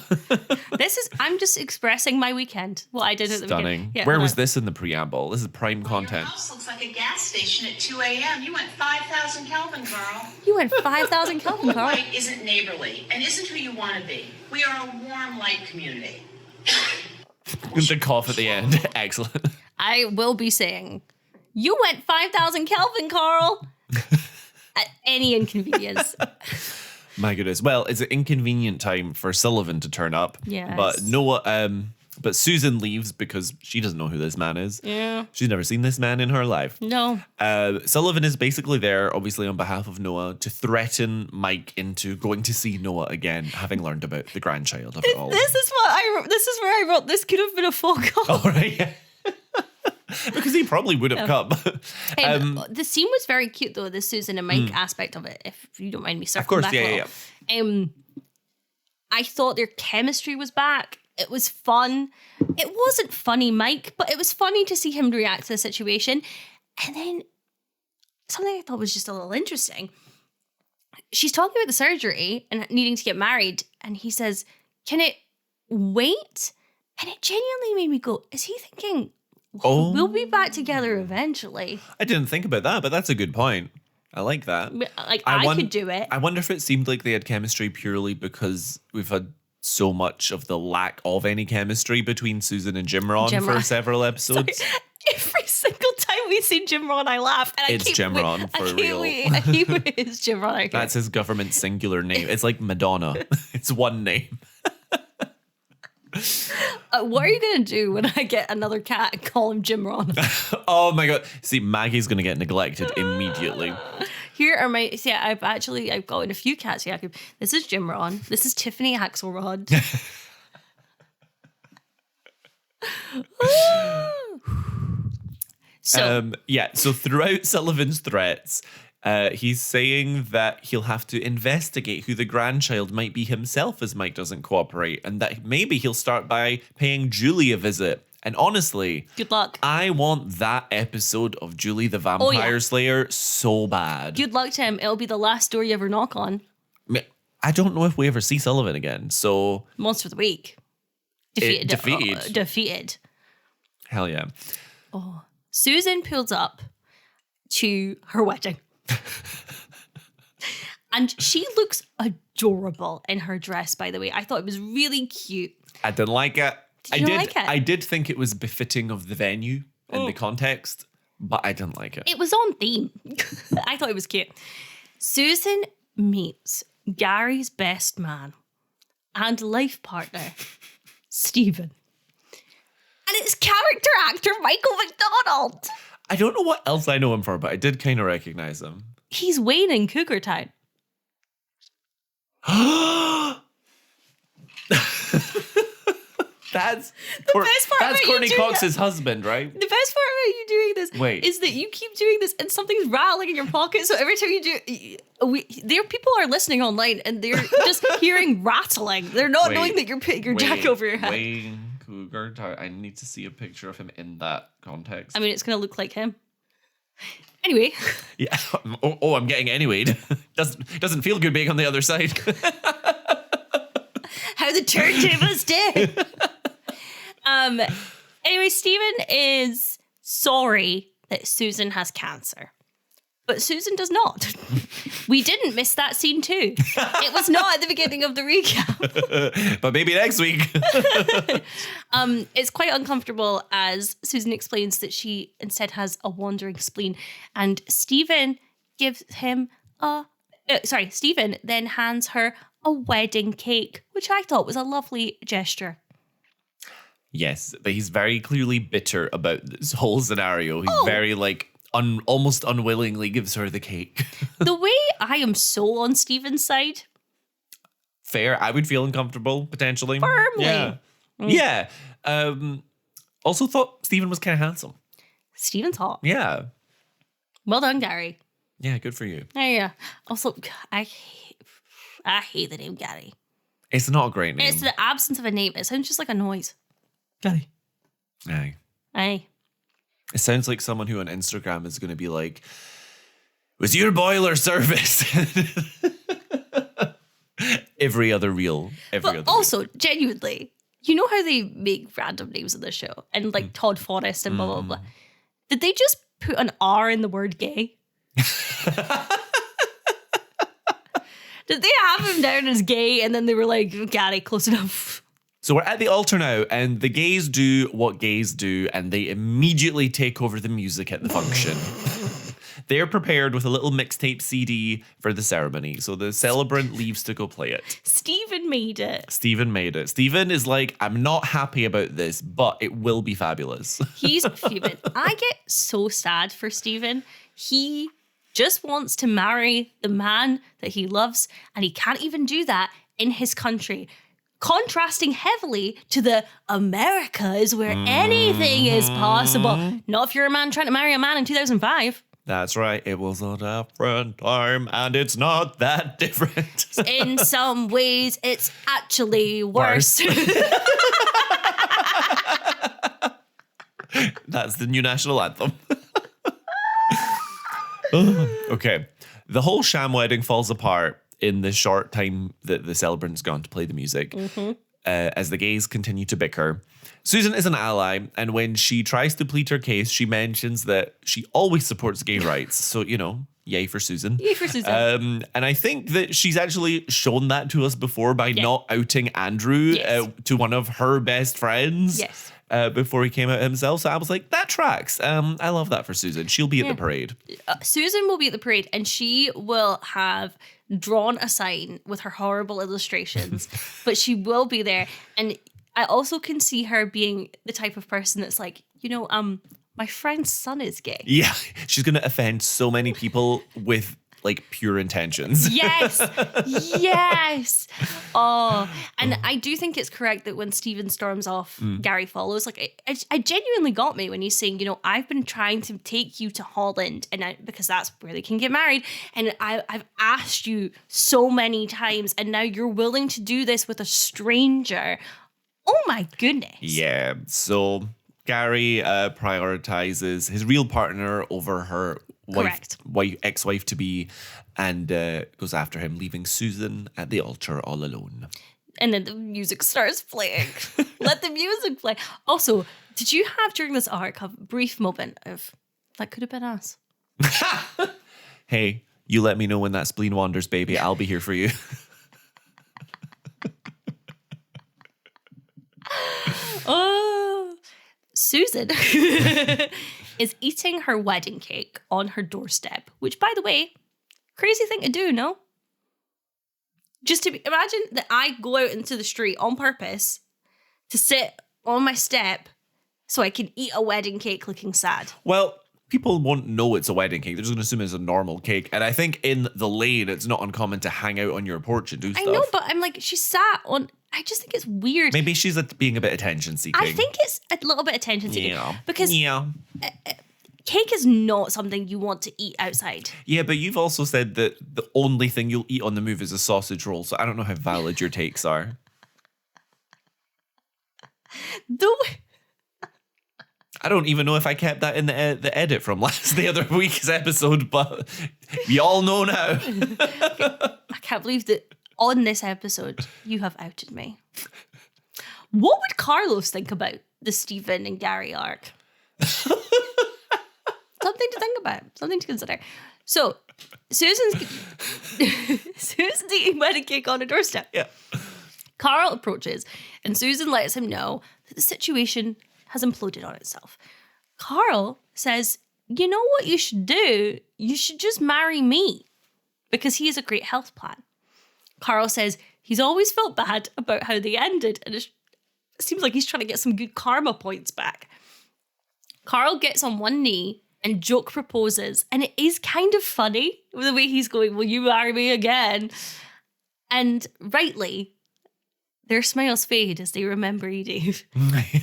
I'm just expressing my weekend. What I did at the weekend. Yeah, where was this in the preamble? This is prime content. Your house looks like a gas station at 2 a.m. You went 5,000 Kelvin, Carl. You went 5,000 Kelvin, Carl. Light isn't neighborly and isn't who you want to be. We are a warm light community. The cough at the end. Excellent. I will be saying, you went 5,000 Kelvin, Carl. At any inconvenience. My goodness. Well, it's an inconvenient time for Sullivan to turn up. Yes. But Susan leaves because she doesn't know who this man is. Yeah. She's never seen this man in her life. No. Sullivan is basically there, obviously on behalf of Noah, to threaten Mike into going to see Noah again, having learned about the grandchild of it all. This is where I wrote, this could have been a phone call. Oh, right. Because he probably would have come. The scene was very cute, though, the Susan and Mike aspect of it, if you don't mind me circling back a little. Yeah. I thought their chemistry was back. It was fun. It wasn't funny, Mike, but it was funny to see him react to the situation. And then something I thought was just a little interesting. She's talking about the surgery and needing to get married, and he says, "Can it wait?" And it genuinely made me go, is he thinking... Oh, we'll be back together eventually. I didn't think about that, but that's a good point. I like that. Like, I could do it. I wonder if it seemed like they had chemistry purely because we've had so much of the lack of any chemistry between Susan and Jim Ron for several episodes. Sorry. Every single time we see Jim Ron, I laugh. And it's Jim Ron for real. It's Jim Ron. That's his government singular name. It's like Madonna. It's one name. What are you going to do when I get another cat and call him Jim Ron? Oh my God. See, Maggie's going to get neglected immediately. Here are my... See, I've got a few cats, Jakub. This is Jim Ron. This is Tiffany Axelrod. So throughout Sullivan's threats... he's saying that he'll have to investigate who the grandchild might be himself as Mike doesn't cooperate, and that maybe he'll start by paying Julie a visit. And honestly, good luck. I want that episode of Julie the Vampire Slayer so bad. Good luck to him. It'll be the last door you ever knock on. I don't know if we ever see Sullivan again, so... Monster of the Week. Defeated. Hell yeah. Oh. Susan pulls up to her wedding. And she looks adorable in her dress, by the way. I thought it was really cute. I didn't like it. Did you like it? I did think it was befitting of the venue. in the context, but I didn't like it. It was on theme. I thought it was cute. Susan meets Gary's best man and life partner, Stephen. And it's character actor Michael McDonald. I don't know what else I know him for, but I did kind of recognize him. He's Wayne in Cougar Town. That's best part that's about you Courtney doing Cox's husband, right? The best part about you doing this Wait. is that you keep doing this and something's rattling in your pocket. So every time you do, there people are listening online and they're just hearing rattling. They're not knowing that you're putting your jack over your head. Wayne Cougar Town. I need to see a picture of him in that context. I mean, it's going to look like him. Anyway. Yeah. Oh, I'm getting anywayed. Doesn't feel good being on the other side. How the turntables did. Anyway, Stephen is sorry that Susan has cancer. But Susan does not. We didn't miss that scene too. It was not at the beginning of the recap. But maybe next week. It's quite uncomfortable as Susan explains that she instead has a wandering spleen. And Stephen gives him Stephen then hands her a wedding cake, which I thought was a lovely gesture. Yes, but he's very clearly bitter about this whole scenario. He's very almost unwillingly gives her the cake. The way I am so on Stephen's side. Fair. I would feel uncomfortable, potentially. Firmly. Yeah. Yeah. Also thought Stephen was kind of handsome. Stephen's hot. Yeah. Well done, Gary. Yeah, good for you. Yeah. Also, I hate the name Gary. It's not a great name. It's the absence of a name. It sounds just like a noise. Gary. Aye. Aye. It sounds like someone who on Instagram is going to be like, was your boiler service? Every other reel. Genuinely, you know how they make random names in this show? And like Todd Forrest and blah, blah, blah. Did they just put an R in the word gay? Did they have him down as gay and then they were like, Gary, close enough? So we're at the altar now, and the gays do what gays do, and they immediately take over the music at the function. They're prepared with a little mixtape CD for the ceremony, so the celebrant leaves to go play it. Stephen made it. Stephen is like, I'm not happy about this, but it will be fabulous. He's fuming. I get so sad for Stephen. He just wants to marry the man that he loves, and he can't even do that in his country. Contrasting heavily to the Americas where anything is possible. Not if you're a man trying to marry a man in 2005. That's right. It was a different time, and it's not that different. In some ways, it's actually worse. That's the new national anthem. Okay. The whole sham wedding falls apart in the short time that the celebrant's gone to play the music, as the gays continue to bicker. Susan is an ally, and when she tries to plead her case, she mentions that she always supports gay rights. So, yay for Susan. Yay for Susan. And I think that she's actually shown that to us before by not outing Andrew to one of her best friends. Yes. Before he came out himself. So I was like, that tracks. I love that for Susan. She'll be at the parade. Susan will be at the parade and she will have drawn a sign with her horrible illustrations, but she will be there. And I also can see her being the type of person that's like, my friend's son is gay. Yeah, she's going to offend so many people with pure intentions. Yes. Yes. Oh, and I do think it's correct that when Stephen storms off, Gary follows. I genuinely got me when he's saying, I've been trying to take you to Holland because that's where they can get married. And I've asked you so many times and now you're willing to do this with a stranger. Oh my goodness. Yeah. So Gary prioritizes his real partner over her ex-wife to be, and goes after him, leaving Susan at the altar all alone. And then the music starts playing. Let the music play. Also, did you have during this arc a brief moment of, that could have been us? Hey, you let me know when that spleen wanders, baby. I'll be here for you. Oh. Susan is eating her wedding cake on her doorstep, which, by the way, crazy thing to do, no? Imagine that I go out into the street on purpose to sit on my step so I can eat a wedding cake looking sad. Well, people won't know it's a wedding cake. They're just going to assume it's a normal cake. And I think in the lane, it's not uncommon to hang out on your porch and do stuff. I know, but I'm like, she sat on... I just think it's weird. Maybe she's being a bit attention-seeking. I think it's a little bit attention-seeking. Yeah. Because cake is not something you want to eat outside. Yeah, but you've also said that the only thing you'll eat on the move is a sausage roll. So I don't know how valid your takes are. I don't even know if I kept that in the edit from the other week's episode, but we all know now. I can't believe that on this episode you have outed me. What would Carlos think about the Stephen and Gary arc? Something to think about, something to consider. So Susan's eating wedding cake on a doorstep. Yeah. Carl approaches and Susan lets him know that the situation has imploded on itself. Carl says, you know what you should do? You should just marry me because he has a great health plan. Carl says he's always felt bad about how they ended and it seems like he's trying to get some good karma points back. Carl gets on one knee and Joke proposes, and it is kind of funny the way he's going, will you marry me again? And rightly, their smiles fade as they remember Edie. And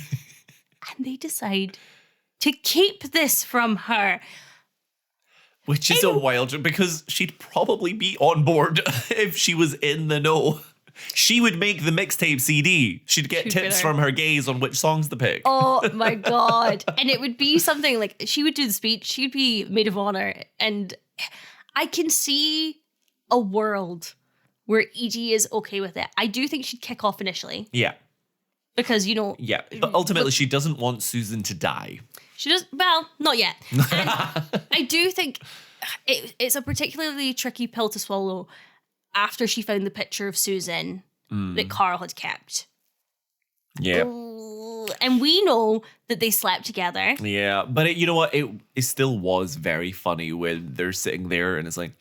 they decide to keep this from her. Which is a wild, because she'd probably be on board if she was in the know. She would make the mixtape CD. She'd get tips from her gays on which songs to pick. Oh my God. And it would be something like, she would do the speech, she'd be maid of honor. And I can see a world where Edie is okay with it. I do think she'd kick off initially. Yeah. Because, you know... Yeah, but ultimately she doesn't want Susan to die. She does... Well, not yet. And I do think it's a particularly tricky pill to swallow after she found the picture of Susan that Carl had kept. Yeah. And we know that they slept together. Yeah, but you know what? It still was very funny when they're sitting there and it's like,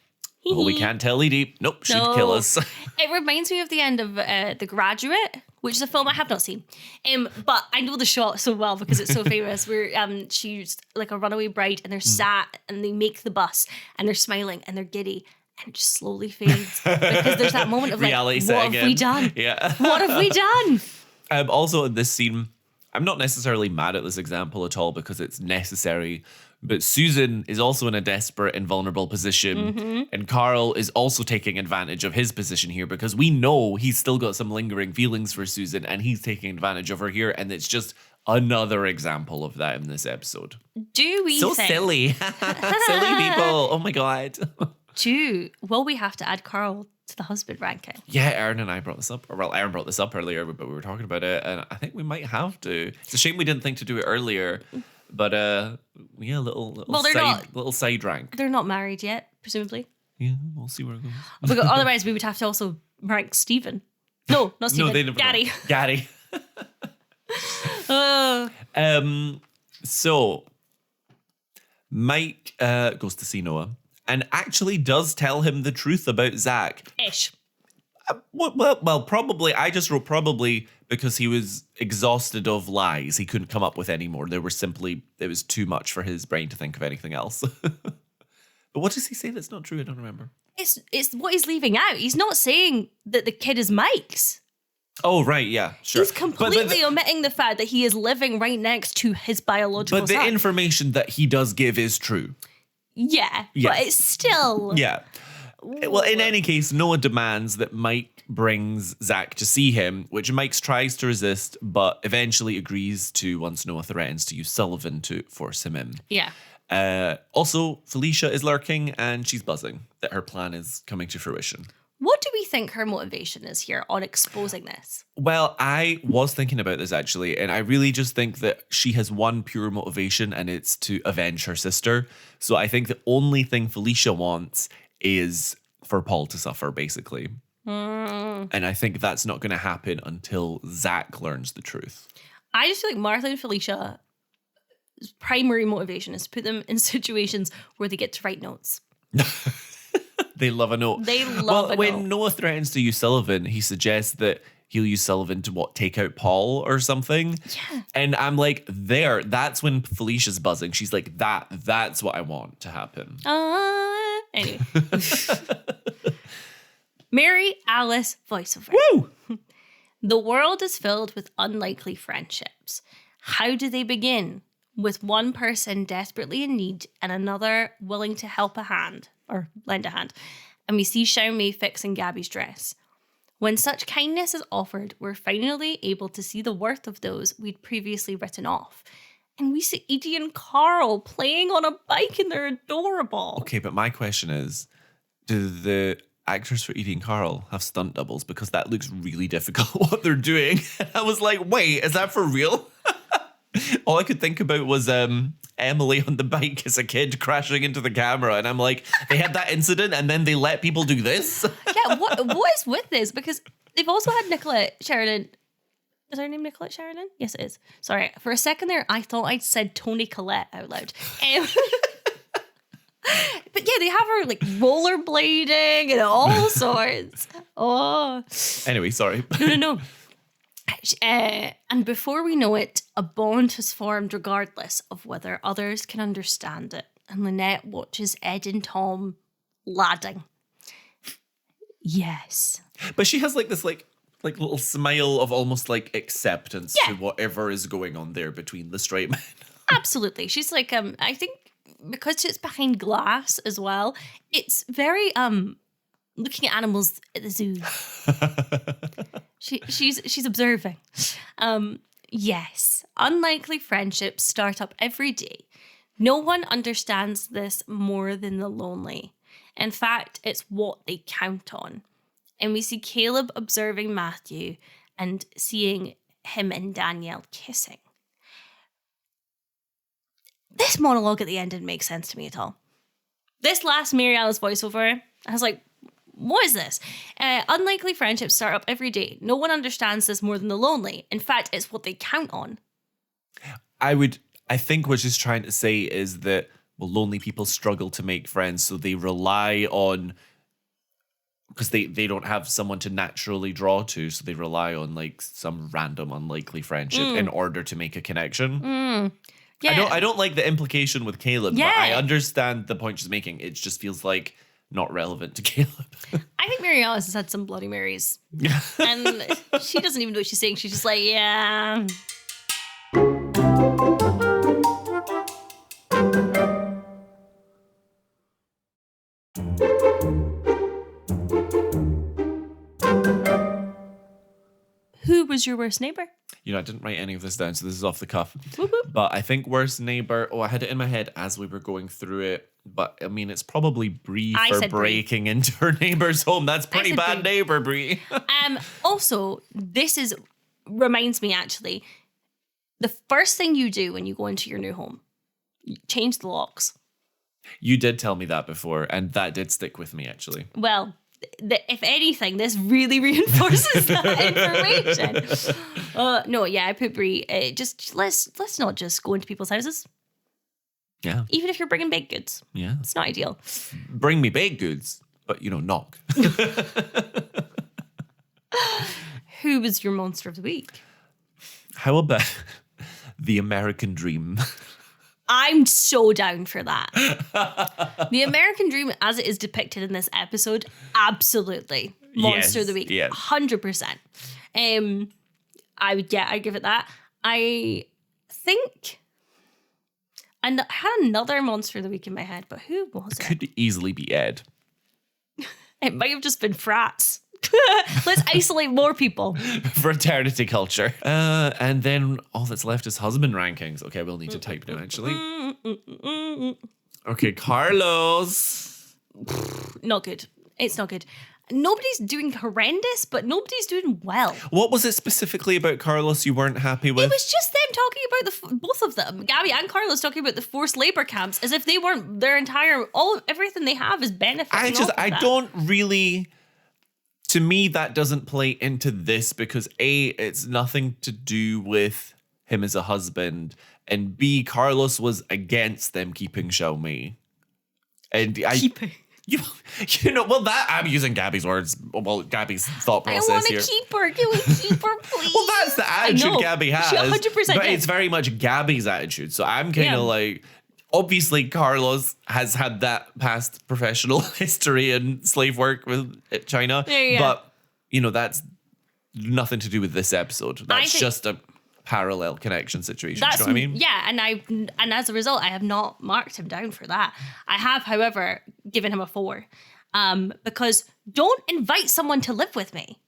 oh, we can't tell Edie. Nope, she'd kill us. It reminds me of the end of The Graduate, which is a film I have not seen. But I know the shot so well because it's so famous, where she's like a runaway bride and they're sat and they make the bus and they're smiling and they're giddy and it just slowly fades because there's that moment of like, what have we done? Yeah. What have we done? Also in this scene, I'm not necessarily mad at this example at all because it's necessary. But Susan is also in a desperate and vulnerable position. And Carl is also taking advantage of his position here because we know he's still got some lingering feelings for Susan and he's taking advantage of her here. And it's just another example of that in this episode. Do we so think... silly. Silly people. Oh my God. Will we have to add Carl to the husband ranking? Yeah, Erin and I brought this up. Well, Erin brought this up earlier, but we were talking about it. And I think we might have to. It's a shame we didn't think to do it earlier. But yeah, little side rank. They're not married yet, presumably. Yeah, we'll see where it goes. Because otherwise, we would have to also rank Stephen. No, not Stephen. No, they never. Gary. So Mike goes to see Noah and actually does tell him the truth about Zach. Ish. Well, probably. I just wrote probably because he was exhausted of lies. He couldn't come up with any more. It was too much for his brain to think of anything else. But what does he say that's not true? I don't remember. It's what he's leaving out. He's not saying that the kid is Mike's. Oh, right, yeah, sure. He's completely omitting the fact that he is living right next to his biological son. But the information that he does give is true. Yeah, but it's still... Yeah. Well, in any case, Noah demands that Mike brings Zach to see him, which Mike tries to resist, but eventually agrees to once Noah threatens to use Sullivan to force him in. Yeah. Also, Felicia is lurking and she's buzzing that her plan is coming to fruition. What do we think her motivation is here on exposing this? Well, I was thinking about this actually, and I really just think that she has one pure motivation and it's to avenge her sister. So I think the only thing Felicia wants is for Paul to suffer, basically. And I think that's not going to happen until Zach learns the truth. I just feel like Martha and Felicia primary motivation is to put them in situations where they get to write notes. They love a note. They love a note. When Noah threatens to use Sullivan, he suggests that he'll use Sullivan to take out Paul or something. Yeah. And I'm like, that's when Felicia's buzzing. She's like, that's what I want to happen. Anyway. Mary Alice voiceover. Woo! The world is filled with unlikely friendships. How do they begin? With one person desperately in need and another willing to help a hand or lend a hand. And we see Xiaomei fixing Gabby's dress. When such kindness is offered, we're finally able to see the worth of those we'd previously written off. And we see Edie and Carl playing on a bike and they're adorable. Okay, but my question is, do the actors for Edie and Carl have stunt doubles? Because that looks really difficult what they're doing. I was like, wait, is that for real? All I could think about was Emily on the bike as a kid crashing into the camera. And I'm like, they had that incident and then they let people do this? Yeah, what is with this? Because they've also had Nicolette Sheridan. Is her name Nicolette Sheridan? Yes, it is. Sorry. For a second there, I thought I'd said Toni Collette out loud. But yeah, they have her like rollerblading and all sorts. Oh. Anyway, sorry. No. And before we know it, a bond has formed regardless of whether others can understand it. And Lynette watches Ed and Tom ladding. Yes. But she has like this like little smile of almost like acceptance to whatever is going on there between the straight men. Absolutely. She's like, I think because it's behind glass as well, it's very looking at animals at the zoo. She's observing. Yes, unlikely friendships start up every day. No one understands this more than the lonely. In fact, it's what they count on. And we see Caleb observing Matthew and seeing him and Danielle kissing. This monologue at the end didn't make sense to me at all. This last Mary Alice voiceover, I was like, what is this? Unlikely friendships start up every day. No one understands this more than the lonely. In fact, it's what they count on. I think what she's trying to say is that, well, lonely people struggle to make friends, so they rely on, because they don't have someone to naturally draw to, so they rely on like some random unlikely friendship in order to make a connection. Yeah. I don't like the implication with Caleb, but I understand the point she's making. It just feels like not relevant to Caleb. I think Mary Alice has had some Bloody Marys. And she doesn't even know what she's saying. She's just like, yeah. Who was your worst neighbor? You know, I didn't write any of this down, so this is off the cuff. But I think worst neighbor, I had it in my head as we were going through it. But I mean, it's probably Bree for breaking into her neighbor's home. That's pretty bad neighbor, Bree. Also, reminds me actually, the first thing you do when you go into your new home, you change the locks. You did tell me that before, and that did stick with me actually. Well, if anything, this really reinforces that information. I put Bree. Just let's not just go into people's houses. Yeah. Even if you're bringing baked goods. Yeah. It's not ideal. Bring me baked goods, but knock. Who was your monster of the week? How about the American Dream? I'm so down for that. The American Dream, as it is depicted in this episode, absolutely monster of the week. Yes. 100%. I give it that. I think I had another monster of the week in my head, but who was it? Could easily be Ed. It might have just been frats. Let's isolate more people. Fraternity culture. And then all that's left is husband rankings. Okay, we'll need to type it in actually. Okay, Carlos. Not good. It's not good. Nobody's doing horrendous, but nobody's doing well. What was it specifically about Carlos you weren't happy with? It was just them talking about both of them, Gabby and Carlos, talking about the forced labor camps as if they weren't their entire everything they have is benefiting. I don't really. To me, that doesn't play into this because A, it's nothing to do with him as a husband, and B, Carlos was against them keeping Xiaomi. And Keeping. You know, well, that I'm using Gabby's words. Well, Gabby's thought process I want here. to keep her. Can we keep her, please? Well, that's the attitude Gabby has. She 100% but did. it's very much Gabby's attitude. So I'm kind of like, obviously, Carlos has had that past professional history in slave work with China. Yeah. But, you know, that's nothing to do with this episode. That's just a parallel connection situation. Do you know what I mean? Yeah, and as a result, I have not marked him down for that. I have, however, given him a 4. Because don't invite someone to live with me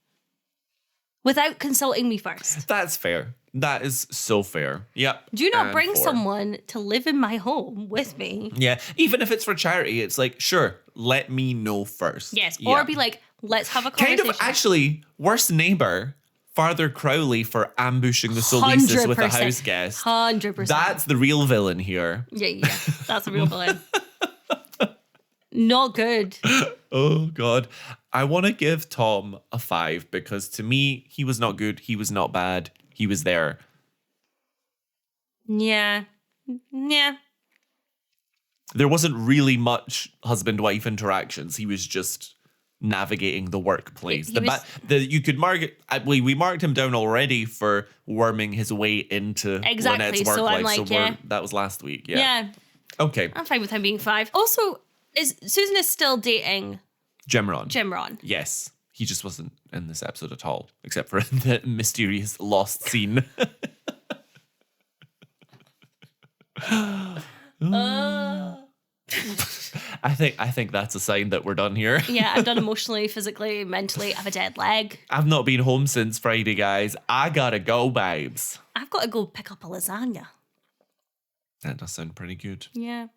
without consulting me first. That's fair. That is so fair. Yeah. Do not bring someone to live in my home with me. Yeah. Even if it's for charity, it's like, sure, let me know first. Yes. Or be like, let's have a conversation. Kind of actually, worst neighbor, Father Crowley for ambushing the Solistas with a house guest. 100%. That's the real villain here. Yeah. That's the real villain. Not good. Oh, God. I want to give Tom a 5 because to me, he was not good. He was not bad. He was there. Yeah. There wasn't really much husband-wife interactions. He was just navigating the workplace. You could mark it. We marked him down already for worming his way into Lynette's work so life. I'm like, That was last week. Yeah. Okay. I'm fine with him being 5. Also, Susan is still dating Jimron. Yes. He just wasn't in this episode at all, except for the mysterious lost scene. I think that's a sign that we're done here. Yeah, I'm done emotionally, physically, mentally. I have a dead leg. I've not been home since Friday, guys. I gotta go, babes. I've got to go pick up a lasagna. That does sound pretty good. Yeah.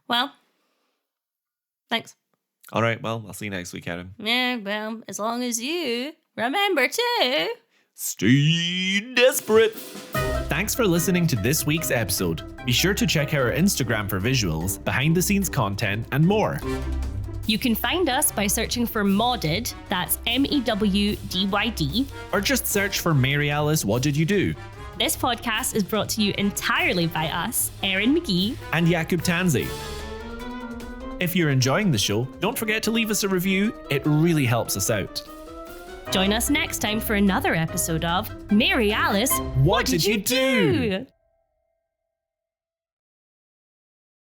Well, thanks. All right, well, I'll see you next week, Erin. Yeah, well, as long as you remember to stay desperate. Thanks for listening to this week's episode. Be sure to check out our Instagram for visuals, behind the scenes content, and more. You can find us by searching for Modded, that's MEWDYD. Or just search for Mary Alice, What Did You Do? This podcast is brought to you entirely by us, Erin McGee and Jakub Tanzi. If you're enjoying the show, don't forget to leave us a review. It really helps us out. Join us next time for another episode of Mary Alice, What Did You Do?